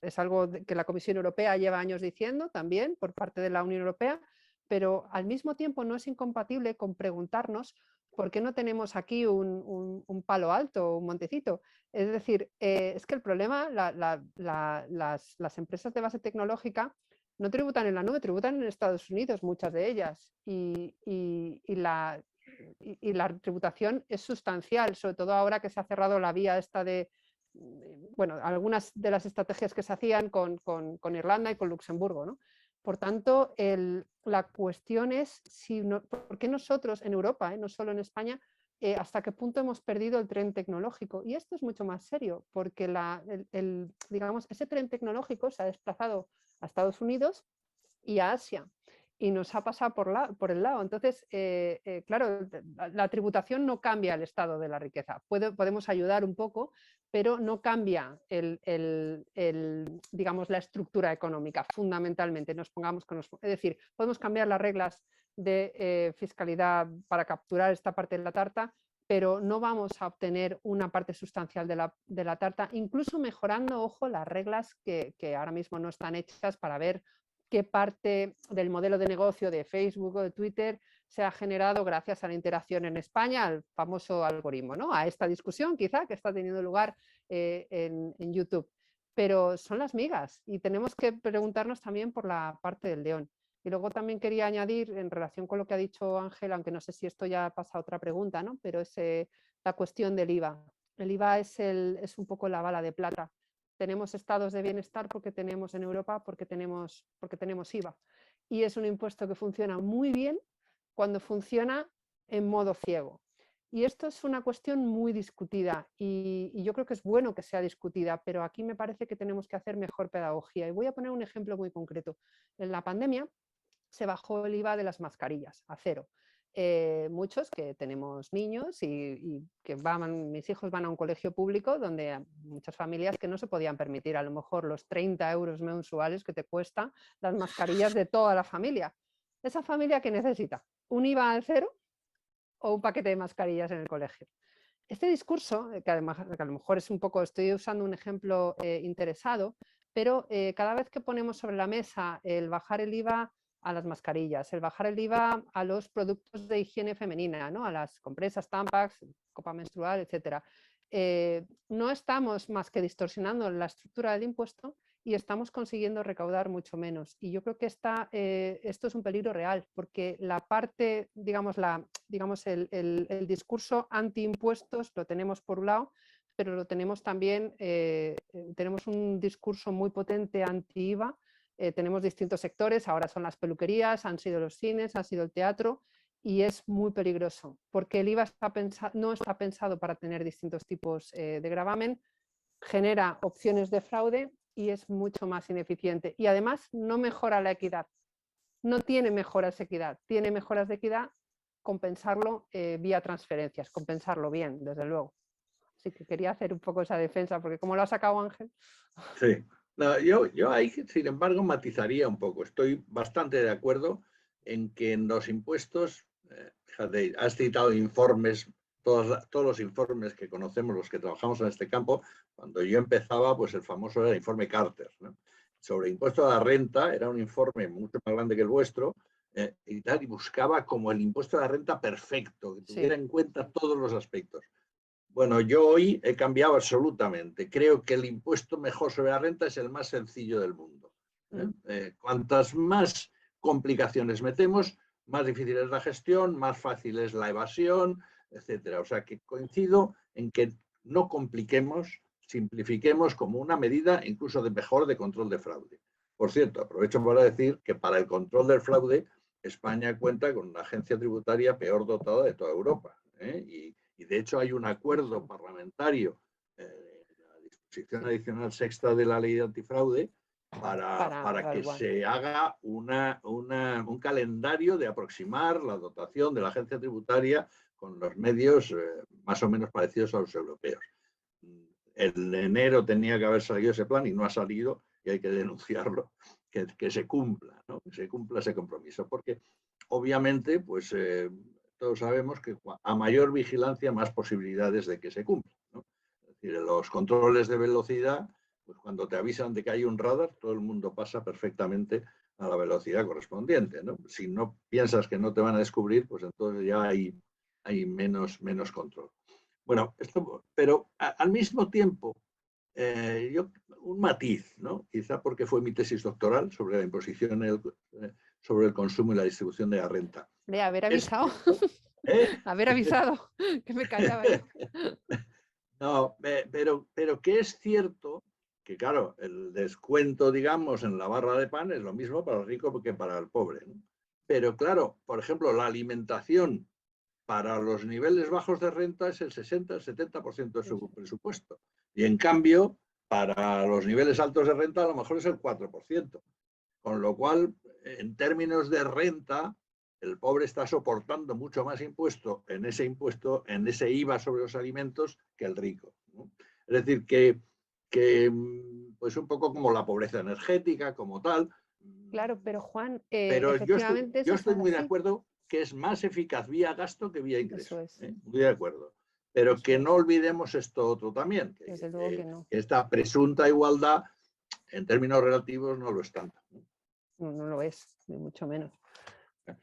es algo que la Comisión Europea lleva años diciendo también por parte de la Unión Europea, pero al mismo tiempo no es incompatible con preguntarnos por qué no tenemos aquí un palo alto, un montecito. Es decir, es que el problema, las empresas de base tecnológica no tributan en la nube, tributan en Estados Unidos, muchas de ellas, y la tributación es sustancial, sobre todo ahora que se ha cerrado la vía esta de, bueno, algunas de las estrategias que se hacían con Irlanda y con Luxemburgo, ¿no? Por tanto, la cuestión es por qué nosotros en Europa, no solo en España, hasta qué punto hemos perdido el tren tecnológico. Y esto es mucho más serio, porque digamos, ese tren tecnológico se ha desplazado a Estados Unidos y a Asia, y nos ha pasado por el lado. Entonces, claro, la tributación no cambia el estado de la riqueza. Podemos ayudar un poco, pero no cambia digamos, la estructura económica, fundamentalmente. Es decir, podemos cambiar las reglas de fiscalidad para capturar esta parte de la tarta, pero no vamos a obtener una parte sustancial de la tarta, incluso mejorando, ojo, las reglas que ahora mismo no están hechas para ver qué parte del modelo de negocio de Facebook o de Twitter se ha generado gracias a la interacción en España, al famoso algoritmo, ¿no? A esta discusión quizá que está teniendo lugar en YouTube. Pero son las migas y tenemos que preguntarnos también por la parte del león. Y luego también quería añadir, en relación con lo que ha dicho Ángel, aunque no sé si esto ya pasa a otra pregunta, ¿no? Pero es la cuestión del IVA. El IVA es un poco la bala de plata. Tenemos estados de bienestar porque tenemos en Europa, porque tenemos IVA. Y es un impuesto que funciona muy bien cuando funciona en modo ciego. Y esto es una cuestión muy discutida y yo creo que es bueno que sea discutida, pero aquí me parece que tenemos que hacer mejor pedagogía. Y voy a poner un ejemplo muy concreto. En la pandemia se bajó el IVA de las mascarillas a 0. Muchos que tenemos niños y que mis hijos van a un colegio público donde hay muchas familias que no se podían permitir a lo mejor los 30 euros mensuales que te cuestan las mascarillas de toda la familia. ¿Esa familia qué necesita? ¿Un IVA al 0 o un paquete de mascarillas en el colegio? Este discurso, que a lo mejor es un poco, estoy usando un ejemplo interesado, pero cada vez que ponemos sobre la mesa el bajar el IVA a las mascarillas, el bajar el IVA a los productos de higiene femenina, ¿no? A las compresas, Tampax, copa menstrual, etc. No estamos más que distorsionando la estructura del impuesto y estamos consiguiendo recaudar mucho menos. Y yo creo que esto es un peligro real, porque la parte, digamos, el discurso anti-impuestos lo tenemos por un lado, pero lo tenemos también, tenemos un discurso muy potente anti-IVA. Tenemos distintos sectores, ahora son las peluquerías, han sido los cines, ha sido el teatro, y es muy peligroso, porque el IVA no está pensado para tener distintos tipos de gravamen, genera opciones de fraude y es mucho más ineficiente. Y además no mejora la equidad, no tiene mejoras de equidad, tiene mejoras de equidad compensarlo vía transferencias, compensarlo bien, desde luego. Así que quería hacer un poco esa defensa, porque como lo ha sacado Ángel. Sí. No, yo ahí, sin embargo, matizaría un poco. Estoy bastante de acuerdo en que en los impuestos, fíjate, has citado informes, todos los informes que conocemos, los que trabajamos en este campo. Cuando yo empezaba, pues el famoso era el informe Carter, ¿no? Sobre impuesto a la renta, era un informe mucho más grande que el vuestro, y tal, y buscaba como el impuesto a la renta perfecto, que tuviera en cuenta todos los aspectos. Bueno, yo hoy he cambiado absolutamente. Creo que el impuesto mejor sobre la renta es el más sencillo del mundo. Cuantas más complicaciones metemos, más difícil es la gestión, más fácil es la evasión, etcétera. O sea que coincido en que no compliquemos, simplifiquemos como una medida incluso de mejor de control de fraude. Por cierto, aprovecho para decir que para el control del fraude, España cuenta con una agencia tributaria peor dotada de toda Europa. Y de hecho hay un acuerdo parlamentario, la disposición adicional sexta de la ley de antifraude, para que se haga un calendario de aproximar la dotación de la agencia tributaria con los medios más o menos parecidos a los europeos. En enero tenía que haber salido ese plan y no ha salido, y hay que denunciarlo, que se cumpla, ¿no? Que se cumpla ese compromiso, porque obviamente pues todos sabemos que a mayor vigilancia más posibilidades de que se cumpla, ¿no? Es decir, los controles de velocidad, pues cuando te avisan de que hay un radar, todo el mundo pasa perfectamente a la velocidad correspondiente, ¿no? Si no piensas que no te van a descubrir, pues entonces ya hay menos control. Bueno, pero al mismo tiempo, un matiz, ¿no? Quizá porque fue mi tesis doctoral sobre la imposición sobre el consumo y la distribución de la renta. De haber avisado. Haber avisado, que me callaba yo. No, pero que es cierto que, claro, el descuento, digamos, en la barra de pan es lo mismo para el rico que para el pobre, ¿no? Pero, claro, por ejemplo, la alimentación para los niveles bajos de renta es el 60, el 70% de su presupuesto. Y, en cambio, para los niveles altos de renta a lo mejor es el 4%. Con lo cual, en términos de renta, el pobre está soportando mucho más impuesto, en ese IVA sobre los alimentos, que el rico, ¿no? Es decir, que pues un poco como la pobreza energética, como tal. Claro, pero Juan, pero efectivamente yo estoy muy de acuerdo que es más eficaz vía gasto que vía ingreso. Muy de acuerdo. Pero que no olvidemos esto otro también, que esta presunta igualdad, en términos relativos, no lo es tanto. No lo es, ni mucho menos.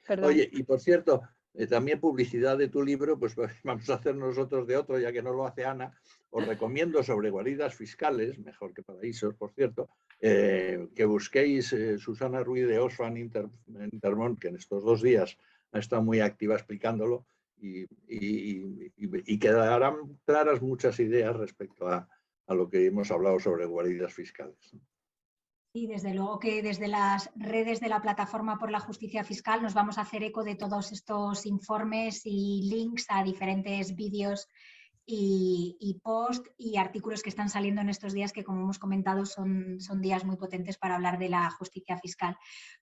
Perdón. Oye, y por cierto, también publicidad de tu libro, pues vamos a hacer nosotros de otro, ya que no lo hace Ana. Os recomiendo sobre guaridas fiscales, mejor que paraísos, por cierto, que busquéis Susana Ruiz de Oxfam Intermón, que en estos 2 días ha estado muy activa explicándolo, y quedarán claras muchas ideas respecto a lo que hemos hablado sobre guaridas fiscales. Y desde luego que desde las redes de la Plataforma por la Justicia Fiscal nos vamos a hacer eco de todos estos informes y links a diferentes vídeos y post y artículos que están saliendo en estos días, que como hemos comentado son días muy potentes para hablar de la justicia fiscal.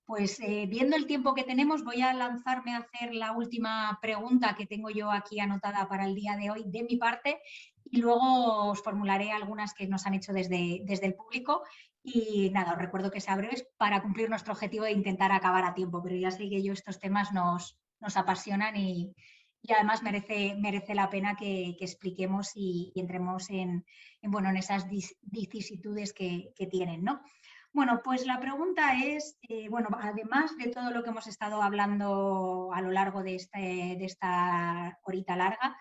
Pues viendo el tiempo que tenemos, voy a lanzarme a hacer la última pregunta que tengo yo aquí anotada para el día de hoy de mi parte, y luego os formularé algunas que nos han hecho desde el público. Y nada, os recuerdo que sea breves para cumplir nuestro objetivo de intentar acabar a tiempo, pero ya sé que estos temas nos apasionan y además merece la pena que expliquemos y entremos en esas vicisitudes que tienen, ¿no? Bueno, pues la pregunta es, además de todo lo que hemos estado hablando a lo largo de esta horita larga,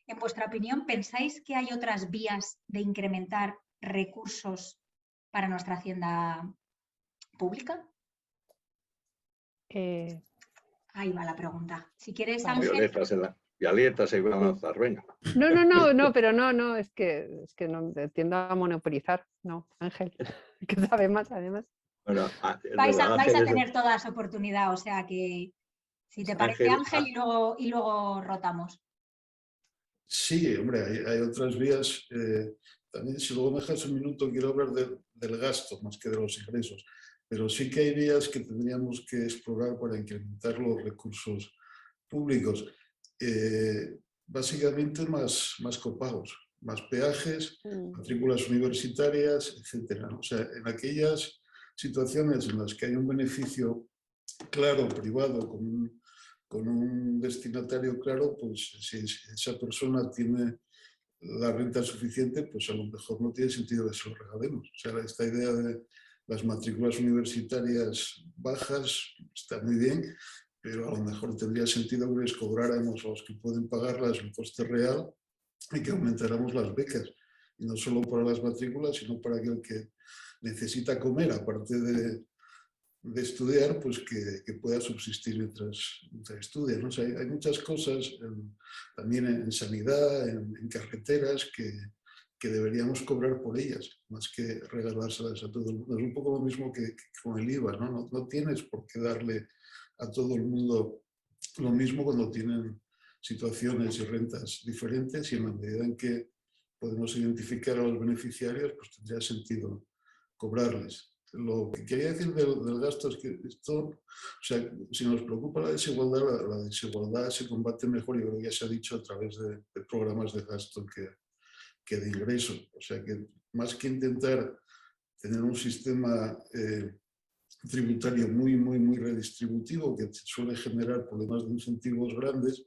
en vuestra opinión, ¿pensáis que hay otras vías de incrementar recursos para nuestra hacienda pública? Ahí va la pregunta. Si quieres, Ángel. Violeta se iba a lanzar, venga. No, pero no, es que no tiendo a monopolizar. No, Ángel, que sabe más además. Bueno, vais a tener todas oportunidad, o sea que si te parece, Ángel, y luego rotamos. Sí, hombre, hay otras vías. También, si luego me dejas un minuto, quiero hablar del gasto más que de los ingresos. Pero sí que hay vías que tendríamos que explorar para incrementar los recursos públicos. Básicamente más copagos, más peajes, matrículas universitarias, etc. O sea, en aquellas situaciones en las que hay un beneficio claro, privado, con un destinatario claro, pues si esa persona tiene la renta suficiente, pues a lo mejor no tiene sentido que se lo regalemos. O sea, esta idea de las matrículas universitarias bajas está muy bien, pero a lo mejor tendría sentido que les cobráramos a los que pueden pagarlas el coste real y que aumentáramos las becas, y no solo para las matrículas, sino para aquel que necesita comer, aparte de estudiar, pues que pueda subsistir mientras estudia, ¿no? O sea, hay muchas cosas también en sanidad, en carreteras, que deberíamos cobrar por ellas, más que regalárselas a todo el mundo. Es un poco lo mismo que con el IVA, ¿no? No tienes por qué darle a todo el mundo lo mismo cuando tienen situaciones y rentas diferentes, y en la medida en que podemos identificar a los beneficiarios, pues tendría sentido cobrarles. Lo que quería decir del gasto es que esto, o sea, si nos preocupa la desigualdad, la desigualdad se combate mejor, y creo que ya se ha dicho, a través de programas de gasto que de ingresos. O sea, que más que intentar tener un sistema tributario muy redistributivo, que suele generar problemas de incentivos grandes,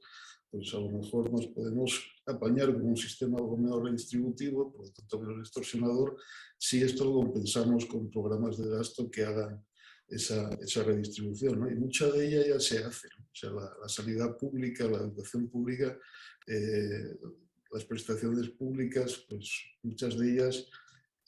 pues a lo mejor nos podemos apañar con un sistema algo menos redistributivo, por lo tanto menos distorsionador, si esto lo compensamos con programas de gasto que hagan esa redistribución, ¿no? Y mucha de ella ya se hace, ¿no? O sea, la sanidad pública, la educación pública, las prestaciones públicas, pues muchas de ellas,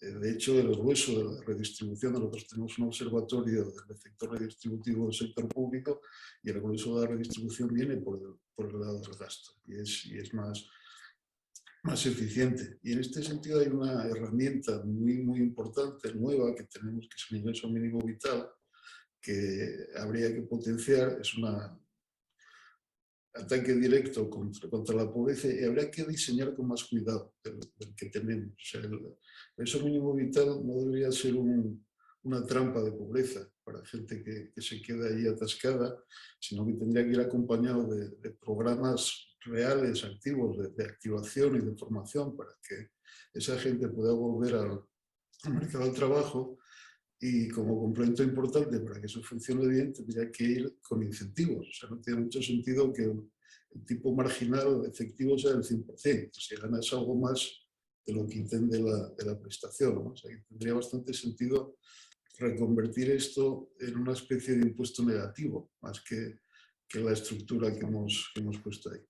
de hecho, el grueso de la redistribución, nosotros tenemos un observatorio del efecto redistributivo del sector público, y el grueso de la redistribución viene por el lado del gasto, y es más eficiente. Y en este sentido hay una herramienta muy importante, nueva, que tenemos, que es el ingreso mínimo vital, que habría que potenciar. Es un ataque directo contra la pobreza, y habría que diseñar con más cuidado del que tenemos. O sea, el ingreso mínimo vital no debería ser una trampa de pobreza para gente que se queda ahí atascada, sino que tendría que ir acompañado de programas reales, activos, de activación y de formación, para que esa gente pueda volver al mercado del trabajo. Y como complemento importante, para que eso funcione bien, tendría que ir con incentivos. O sea, no tiene mucho sentido que el tipo marginal efectivo sea del 100%, si ganas algo más de lo que de la prestación, ¿no? O sea, que tendría bastante sentido reconvertir esto en una especie de impuesto negativo, más que la estructura que hemos puesto ahí.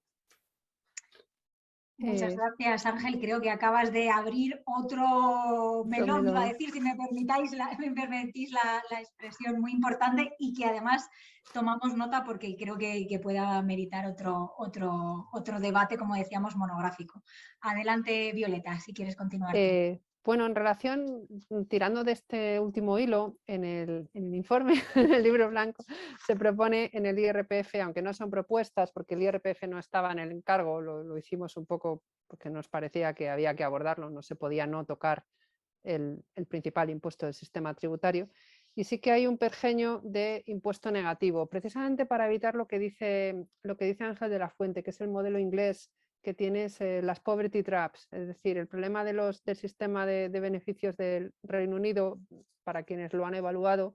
Muchas gracias, Ángel. Creo que acabas de abrir otro melón, iba a decir, si me permitís la expresión, muy importante, y que además tomamos nota porque creo que pueda meritar otro debate, como decíamos, monográfico. Adelante, Violeta, si quieres continuar. Bueno, en relación, tirando de este último hilo, en el informe, en el libro blanco, se propone en el IRPF, aunque no son propuestas, porque el IRPF no estaba en el encargo, lo hicimos un poco porque nos parecía que había que abordarlo, no se podía no tocar el principal impuesto del sistema tributario, y sí que hay un pergeño de impuesto negativo, precisamente para evitar lo que dice Ángel de la Fuente, que es el modelo inglés, que tienes las poverty traps, es decir, el problema del sistema de beneficios del Reino Unido, para quienes lo han evaluado,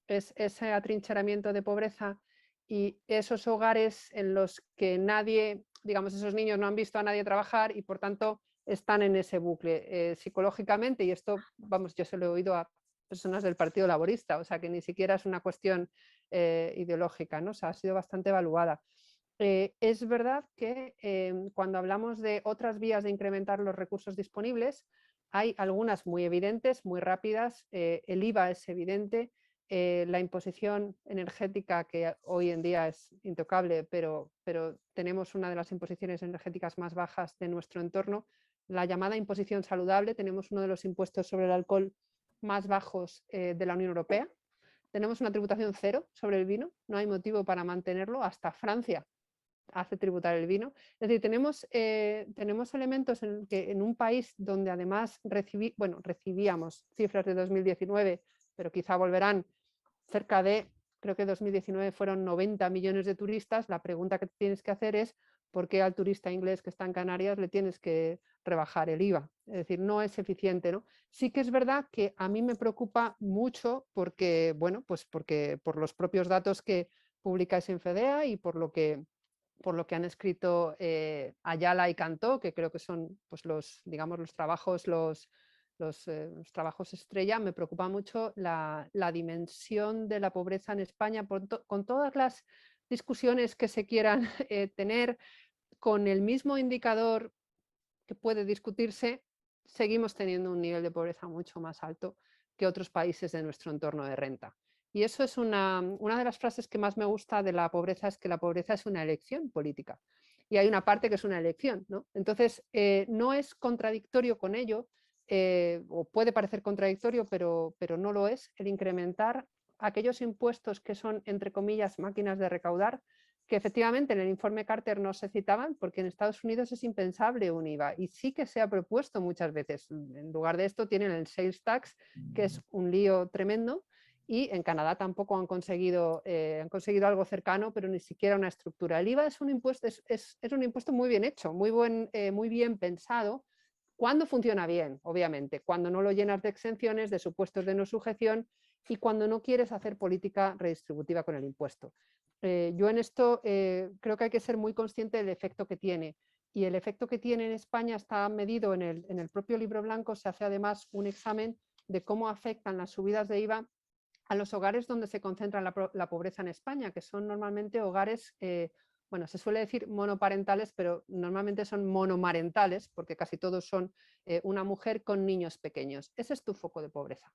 es ese atrincheramiento de pobreza y esos hogares en los que nadie, digamos, esos niños no han visto a nadie trabajar y por tanto están en ese bucle psicológicamente, y esto, vamos, yo se lo he oído a personas del Partido Laborista, o sea que ni siquiera es una cuestión ideológica, ¿no? O sea, ha sido bastante evaluada. Es verdad que cuando hablamos de otras vías de incrementar los recursos disponibles, hay algunas muy evidentes, muy rápidas. El IVA es evidente, la imposición energética, que hoy en día es intocable, pero tenemos una de las imposiciones energéticas más bajas de nuestro entorno. La llamada imposición saludable, tenemos uno de los impuestos sobre el alcohol más bajos de la Unión Europea. Tenemos una tributación cero sobre el vino, no hay motivo para mantenerlo. Hasta Francia hace tributar el vino. Es decir, tenemos elementos en que en un país donde además recibíamos cifras de 2019, pero quizá volverán cerca de, creo que 2019 fueron 90 millones de turistas. La pregunta que tienes que hacer es ¿por qué al turista inglés que está en Canarias le tienes que rebajar el IVA? Es decir, no es eficiente, ¿no? Sí que es verdad que a mí me preocupa mucho porque, bueno, pues porque por los propios datos que publica Sinfedea y por lo que han escrito Ayala y Cantó, que creo que son pues, los trabajos estrella. Me preocupa mucho la dimensión de la pobreza en España, con todas las discusiones que se quieran tener, con el mismo indicador que puede discutirse, seguimos teniendo un nivel de pobreza mucho más alto que otros países de nuestro entorno de renta. Y eso es una de las frases que más me gusta de la pobreza, es que la pobreza es una elección política. Y hay una parte que es una elección, ¿no? Entonces, no es contradictorio con ello, o puede parecer contradictorio, pero no lo es, el incrementar aquellos impuestos que son, entre comillas, máquinas de recaudar, que efectivamente en el informe Carter no se citaban, porque en Estados Unidos es impensable un IVA, y sí que se ha propuesto muchas veces. En lugar de esto tienen el sales tax, que es un lío tremendo, y en Canadá tampoco han conseguido algo cercano, pero ni siquiera una estructura. El IVA es un impuesto, es un impuesto muy bien hecho, muy bien pensado, cuando funciona bien, obviamente, cuando no lo llenas de exenciones, de supuestos de no sujeción, y cuando no quieres hacer política redistributiva con el impuesto. Yo en esto creo que hay que ser muy consciente del efecto que tiene, y el efecto que tiene en España está medido en el propio libro blanco. Se hace además un examen de cómo afectan las subidas de IVA a los hogares donde se concentra la pobreza en España, que son normalmente hogares, bueno, se suele decir monoparentales, pero normalmente son monomarentales, porque casi todos son una mujer con niños pequeños. Ese es tu foco de pobreza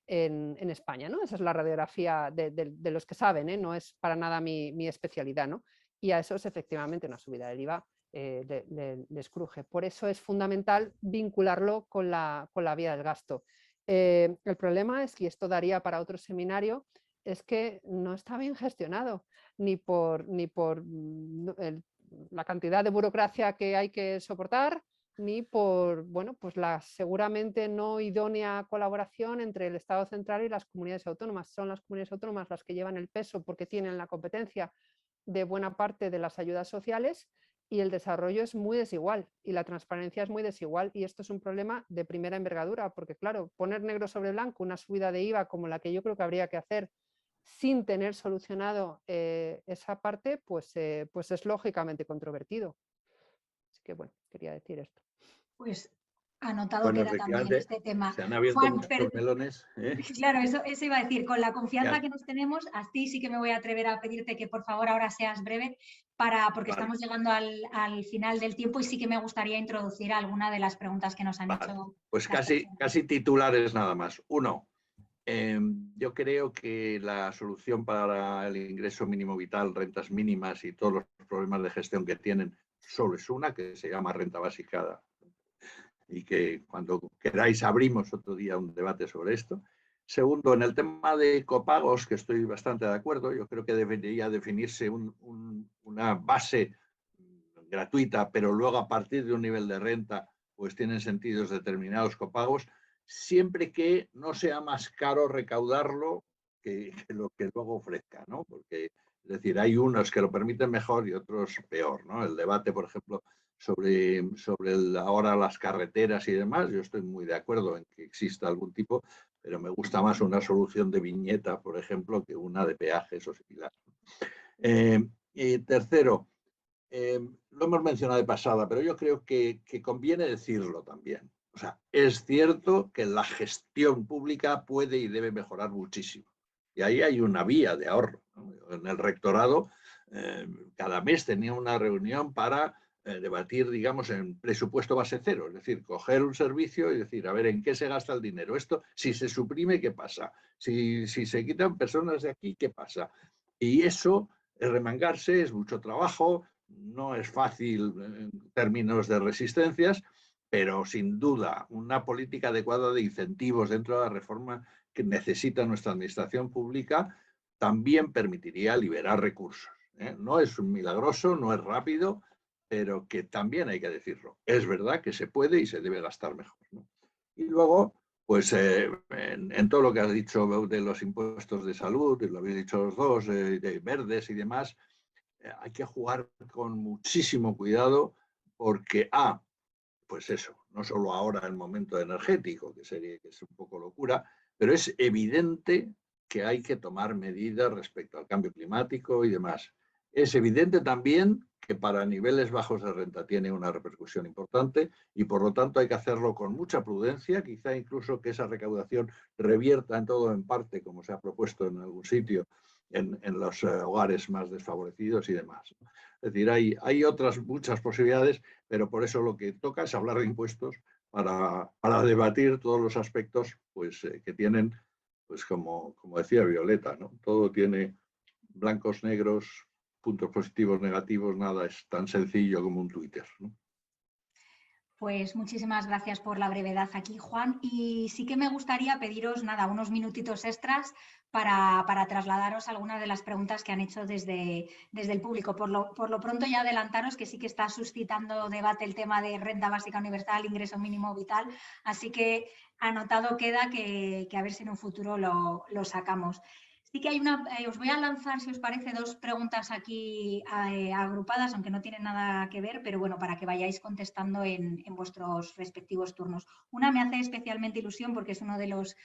en España, ¿no? Esa es la radiografía de los que saben, ¿eh? No es para nada mi especialidad, ¿no? Y a eso es efectivamente una subida del IVA les cruje. Por eso es fundamental vincularlo con la vía del gasto. El problema es, y esto daría para otro seminario, es que no está bien gestionado, ni por la cantidad de burocracia que hay que soportar, ni por, bueno, pues la seguramente no idónea colaboración entre el Estado central y las comunidades autónomas. Son las comunidades autónomas las que llevan el peso porque tienen la competencia de buena parte de las ayudas sociales, y el desarrollo es muy desigual y la transparencia es muy desigual, y esto es un problema de primera envergadura, porque claro, poner negro sobre blanco una subida de IVA como la que yo creo que habría que hacer sin tener solucionado esa parte, pues es lógicamente controvertido. Así que bueno, quería decir esto. Pues anotado Bueno, queda también efectivamente, este tema. se han abierto Juan, muchos melones. claro, eso iba a decir, con la confianza Ya. que nos tenemos, a ti sí que me voy a atrever a pedirte que por favor ahora seas breve, porque Vale, estamos llegando al final del tiempo, y sí que me gustaría introducir alguna de las preguntas que nos han vale. hecho Pues las personas. casi titulares nada más. Uno, yo creo que la solución para el ingreso mínimo vital, rentas mínimas y todos los problemas de gestión que tienen, solo es una, que se llama renta básica, y que cuando queráis abrimos otro día un debate sobre esto. Segundo, en el tema de copagos, que estoy bastante de acuerdo, yo creo que debería definirse una base gratuita, pero luego a partir de un nivel de renta pues tienen sentidos determinados copagos, siempre que no sea más caro recaudarlo que lo que luego ofrezca, ¿no? Porque, es decir, hay unos que lo permiten mejor y otros peor, ¿no? El debate, por ejemplo, sobre ahora las carreteras y demás, yo estoy muy de acuerdo en que exista algún tipo, pero me gusta más una solución de viñeta, por ejemplo, que una de peajes o similar. Y tercero, lo hemos mencionado de pasada, pero yo creo que conviene decirlo también. O sea, es cierto que la gestión pública puede y debe mejorar muchísimo. Y ahí hay una vía de ahorro, ¿no? En el rectorado, cada mes tenía una reunión para debatir, digamos, en presupuesto base cero, es decir, coger un servicio y decir, a ver, ¿en qué se gasta el dinero? Esto, si se suprime, ¿qué pasa? Si se quitan personas de aquí, ¿qué pasa? Y eso, remangarse, es mucho trabajo, no es fácil en términos de resistencias, pero sin duda una política adecuada de incentivos dentro de la reforma que necesita nuestra administración pública también permitiría liberar recursos. No es milagroso, no es rápido, pero que también hay que decirlo. Es verdad que se puede y se debe gastar mejor, ¿no? Y luego, pues en todo lo que has dicho de los impuestos de salud, y lo habéis dicho los dos, de verdes y demás, hay que jugar con muchísimo cuidado porque, pues eso, no solo ahora el momento energético, que es un poco locura, pero es evidente que hay que tomar medidas respecto al cambio climático y demás. Es evidente también que para niveles bajos de renta tiene una repercusión importante y por lo tanto hay que hacerlo con mucha prudencia, quizá incluso que esa recaudación revierta en todo o en parte, como se ha propuesto en algún sitio, en los hogares más desfavorecidos y demás. Es decir, hay otras muchas posibilidades, pero por eso lo que toca es hablar de impuestos para debatir todos los aspectos pues, que tienen, pues como decía Violeta, ¿no? Todo tiene blancos, negros, puntos positivos, negativos, nada es tan sencillo como un Twitter, ¿no? Pues muchísimas gracias por la brevedad aquí, Juan. Y sí que me gustaría pediros, nada, unos minutitos extras para trasladaros algunas de las preguntas que han hecho desde el público. Por lo pronto ya adelantaros que sí que está suscitando debate el tema de renta básica universal, ingreso mínimo vital, así que anotado queda que a ver si en un futuro lo sacamos. Sí que hay os voy a lanzar, si os parece, dos preguntas aquí agrupadas, aunque no tienen nada que ver, pero bueno, para que vayáis contestando en vuestros respectivos turnos. Una me hace especialmente ilusión porque es uno de los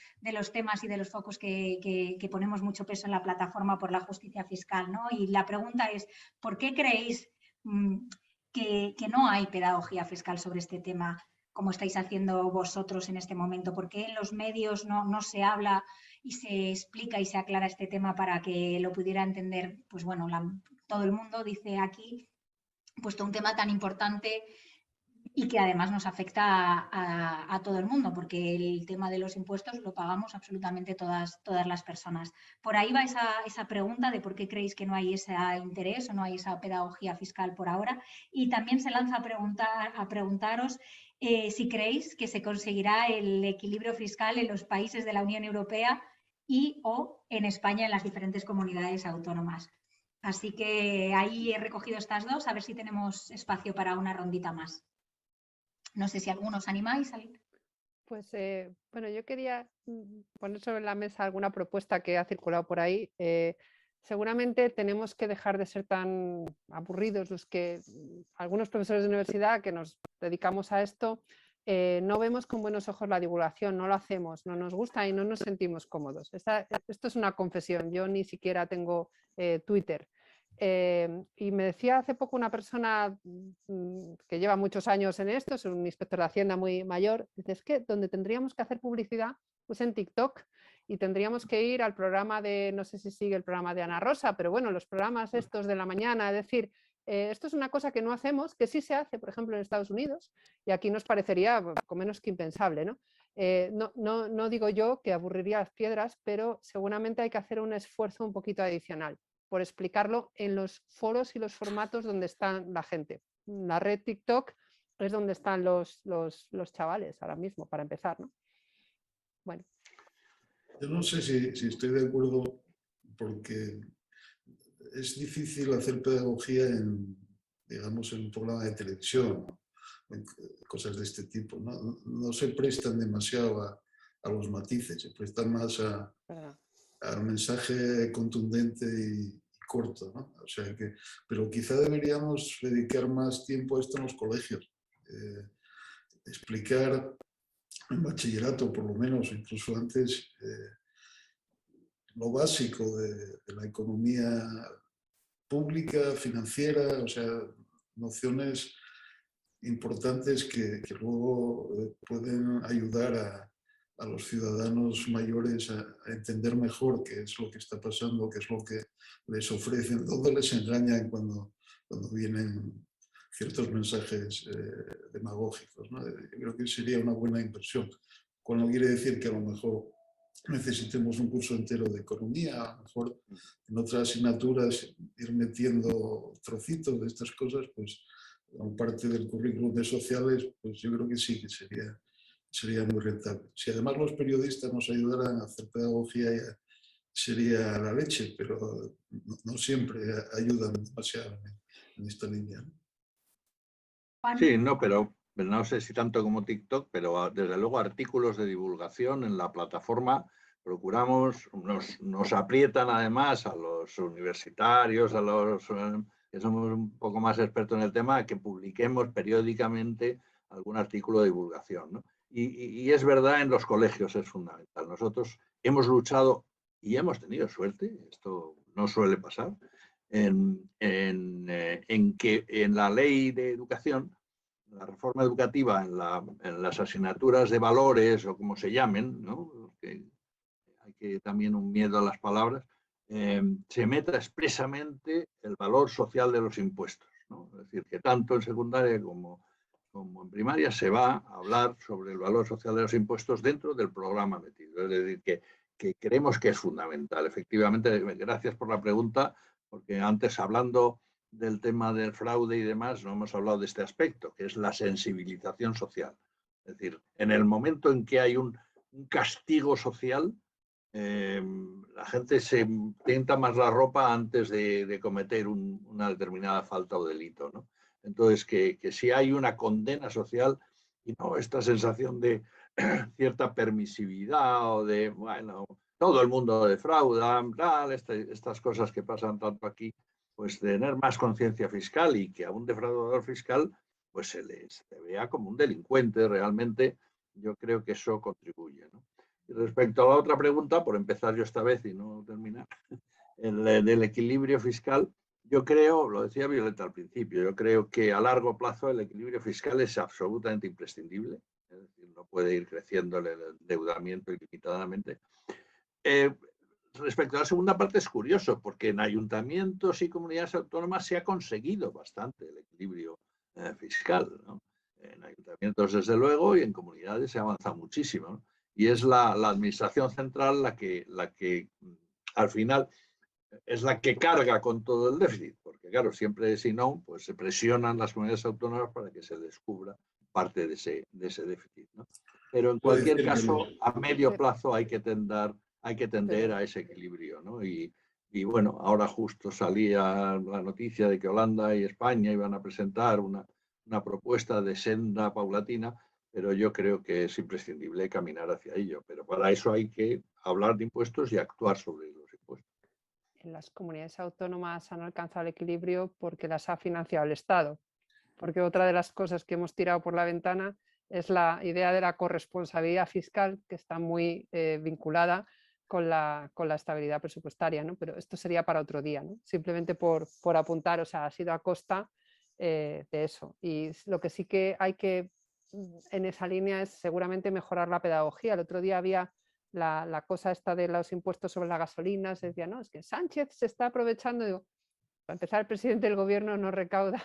temas y de los focos que ponemos mucho peso en la plataforma por la justicia fiscal, ¿no? Y la pregunta es, ¿por qué creéis que no hay pedagogía fiscal sobre este tema, como estáis haciendo vosotros en este momento? ¿Por qué en los medios no se habla y se explica y se aclara este tema para que lo pudiera entender, pues bueno, todo el mundo, dice aquí, puesto un tema tan importante y que además nos afecta a todo el mundo, porque el tema de los impuestos lo pagamos absolutamente todas las personas. Por ahí va esa pregunta de por qué creéis que no hay ese interés o no hay esa pedagogía fiscal por ahora. Y también se lanza a preguntaros si creéis que se conseguirá el equilibrio fiscal en los países de la Unión Europea y o en España en las diferentes comunidades autónomas. Así que ahí he recogido estas dos, a ver si tenemos espacio para una rondita más. No sé si algunos animáis. Pues bueno, yo quería poner sobre la mesa alguna propuesta que ha circulado por ahí. Seguramente tenemos que dejar de ser tan aburridos los que algunos profesores de universidad que nos dedicamos a esto. No vemos con buenos ojos la divulgación, no lo hacemos, no nos gusta y no nos sentimos cómodos. Esto es una confesión, yo ni siquiera tengo Twitter. Y me decía hace poco una persona que lleva muchos años en esto, es un inspector de Hacienda muy mayor, dice, es que donde tendríamos que hacer publicidad pues en TikTok y tendríamos que ir al programa de, no sé si sigue el programa de Ana Rosa, pero bueno, los programas estos de la mañana, es decir, esto es una cosa que no hacemos, que sí se hace, por ejemplo, en Estados Unidos, y aquí nos parecería poco menos que impensable, ¿no? No digo yo que aburriría las piedras, pero seguramente hay que hacer un esfuerzo un poquito adicional por explicarlo en los foros y los formatos donde está la gente. La red TikTok es donde están los chavales ahora mismo, para empezar, ¿no? Bueno. Yo no sé si estoy de acuerdo, porque es difícil hacer pedagogía digamos, en un programa de televisión, en cosas de este tipo. No se prestan demasiado a los matices, se prestan más al mensaje contundente y corto, ¿no? O sea pero quizá deberíamos dedicar más tiempo a esto en los colegios. Explicar en bachillerato, por lo menos, incluso antes, lo básico de la economía pública, financiera, o sea, nociones importantes que luego pueden ayudar a los ciudadanos mayores a entender mejor qué es lo que está pasando, qué es lo que les ofrecen, dónde les engañan cuando vienen ciertos mensajes demagógicos, ¿no? Yo creo que sería una buena inversión. Cuando quiere decir que a lo mejor necesitemos un curso entero de economía, a lo mejor en otras asignaturas ir metiendo trocitos de estas cosas, pues como parte del currículum de sociales, pues yo creo que sí, que sería muy rentable. Si además los periodistas nos ayudaran a hacer pedagogía, sería la leche, pero no siempre ayudan demasiado en esta línea, ¿no? Sí, no, pero no sé si tanto como TikTok, pero desde luego artículos de divulgación en la plataforma procuramos, nos aprietan además a los universitarios, a los que somos un poco más expertos en el tema, que publiquemos periódicamente algún artículo de divulgación, ¿no? Y es verdad, en los colegios es fundamental. Nosotros hemos luchado y hemos tenido suerte, esto no suele pasar, en que en la ley de educación, la reforma educativa, en las asignaturas de valores o como se llamen, ¿no? Que hay que también un miedo a las palabras, se meta expresamente el valor social de los impuestos, ¿no? Es decir, que tanto en secundaria como en primaria se va a hablar sobre el valor social de los impuestos dentro del programa metido. Es decir, que creemos que es fundamental. Efectivamente, gracias por la pregunta, porque antes, hablando del tema del fraude y demás, no hemos hablado de este aspecto, que es la sensibilización social. Es decir, en el momento en que hay un castigo social, la gente se tienta más la ropa antes de cometer una determinada falta o delito, ¿no? Entonces, que si hay una condena social y no esta sensación de cierta permisividad o de, bueno, todo el mundo defrauda, tal, estas cosas que pasan tanto aquí, pues tener más conciencia fiscal y que a un defraudador fiscal pues se le vea como un delincuente realmente, yo creo que eso contribuye, ¿no? Y respecto a la otra pregunta, por empezar yo esta vez y no terminar, del equilibrio fiscal, yo creo, lo decía Violeta al principio, yo creo que a largo plazo el equilibrio fiscal es absolutamente imprescindible, es decir, no puede ir creciendo el endeudamiento ilimitadamente. Respecto a la segunda parte es curioso, porque en ayuntamientos y comunidades autónomas se ha conseguido bastante el equilibrio fiscal, ¿no? En ayuntamientos, desde luego, y en comunidades se avanza muchísimo, ¿no? Y es la administración central la que al final es la que carga con todo el déficit, porque claro, siempre si no, pues se presionan las comunidades autónomas para que se descubra parte de ese déficit, ¿no? Pero en cualquier caso, a medio plazo hay que tender a ese equilibrio, ¿no? Y bueno, ahora justo salía la noticia de que Holanda y España iban a presentar una propuesta de senda paulatina, pero yo creo que es imprescindible caminar hacia ello. Pero para eso hay que hablar de impuestos y actuar sobre los impuestos. En las comunidades autónomas han alcanzado el equilibrio porque las ha financiado el Estado. Porque otra de las cosas que hemos tirado por la ventana es la idea de la corresponsabilidad fiscal, que está muy vinculada con la estabilidad presupuestaria, ¿no? Pero esto sería para otro día, ¿no? Simplemente por apuntar, o sea, ha sido a costa de eso. Y lo que sí que hay que, en esa línea, es seguramente mejorar la pedagogía. El otro día había la cosa esta de los impuestos sobre la gasolina, se decía, no, es que Sánchez se está aprovechando. Digo, para empezar, el presidente del gobierno no recauda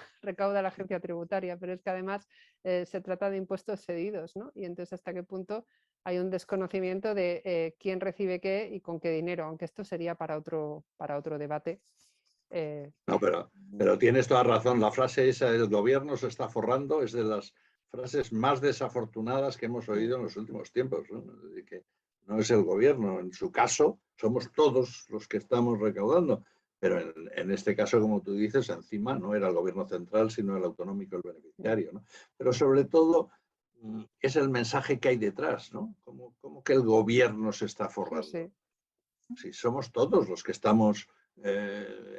la agencia tributaria, pero es que además se trata de impuestos cedidos, ¿no? Y entonces, ¿hasta qué punto hay un desconocimiento de quién recibe qué y con qué dinero? Aunque esto sería para otro debate. No, pero tienes toda razón. La frase esa del gobierno se está forrando es de las frases más desafortunadas que hemos oído en los últimos tiempos, ¿no? Es decir, que no es el gobierno, en su caso somos todos los que estamos recaudando, pero en este caso, como tú dices, encima no era el gobierno central, sino el autonómico, el beneficiario, ¿no? Pero sobre todo es el mensaje que hay detrás, ¿no? Como que el gobierno se está forrando. Sí. Sí, somos todos los que estamos...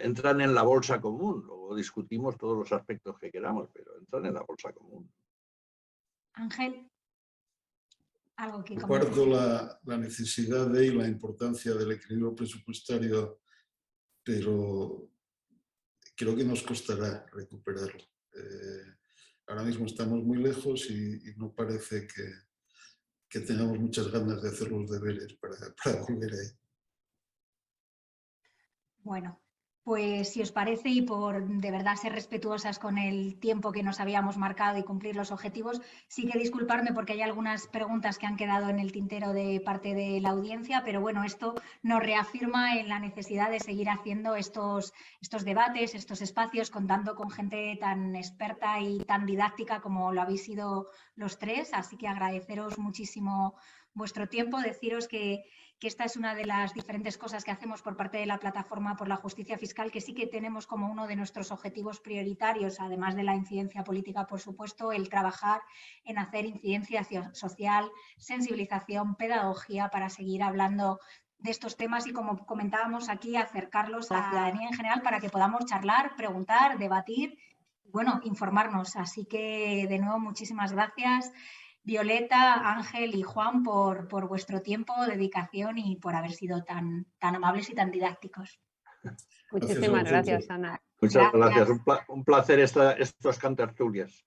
entran en la bolsa común, luego discutimos todos los aspectos que queramos, pero entran en la bolsa común. Ángel, algo que comparto la necesidad y la importancia del equilibrio presupuestario, pero creo que nos costará recuperarlo. Ahora mismo estamos muy lejos y no parece que tengamos muchas ganas de hacer los deberes para volver ahí. Bueno, pues si os parece y por de verdad ser respetuosas con el tiempo que nos habíamos marcado y cumplir los objetivos, sí que disculparme porque hay algunas preguntas que han quedado en el tintero de parte de la audiencia, pero bueno, esto nos reafirma en la necesidad de seguir haciendo estos debates, estos espacios, contando con gente tan experta y tan didáctica como lo habéis sido los tres, así que agradeceros muchísimo vuestro tiempo, deciros que esta es una de las diferentes cosas que hacemos por parte de la Plataforma por la Justicia Fiscal, que sí que tenemos como uno de nuestros objetivos prioritarios, además de la incidencia política, por supuesto, el trabajar en hacer incidencia social, sensibilización, pedagogía, para seguir hablando de estos temas y, como comentábamos aquí, acercarlos a la ciudadanía en general para que podamos charlar, preguntar, debatir y, bueno, informarnos. Así que, de nuevo, muchísimas gracias. Violeta, Ángel y Juan por vuestro tiempo, dedicación y por haber sido tan amables y tan didácticos. Muchísimas gracias, Ana. Muchas gracias. Un placer estos cantertulias.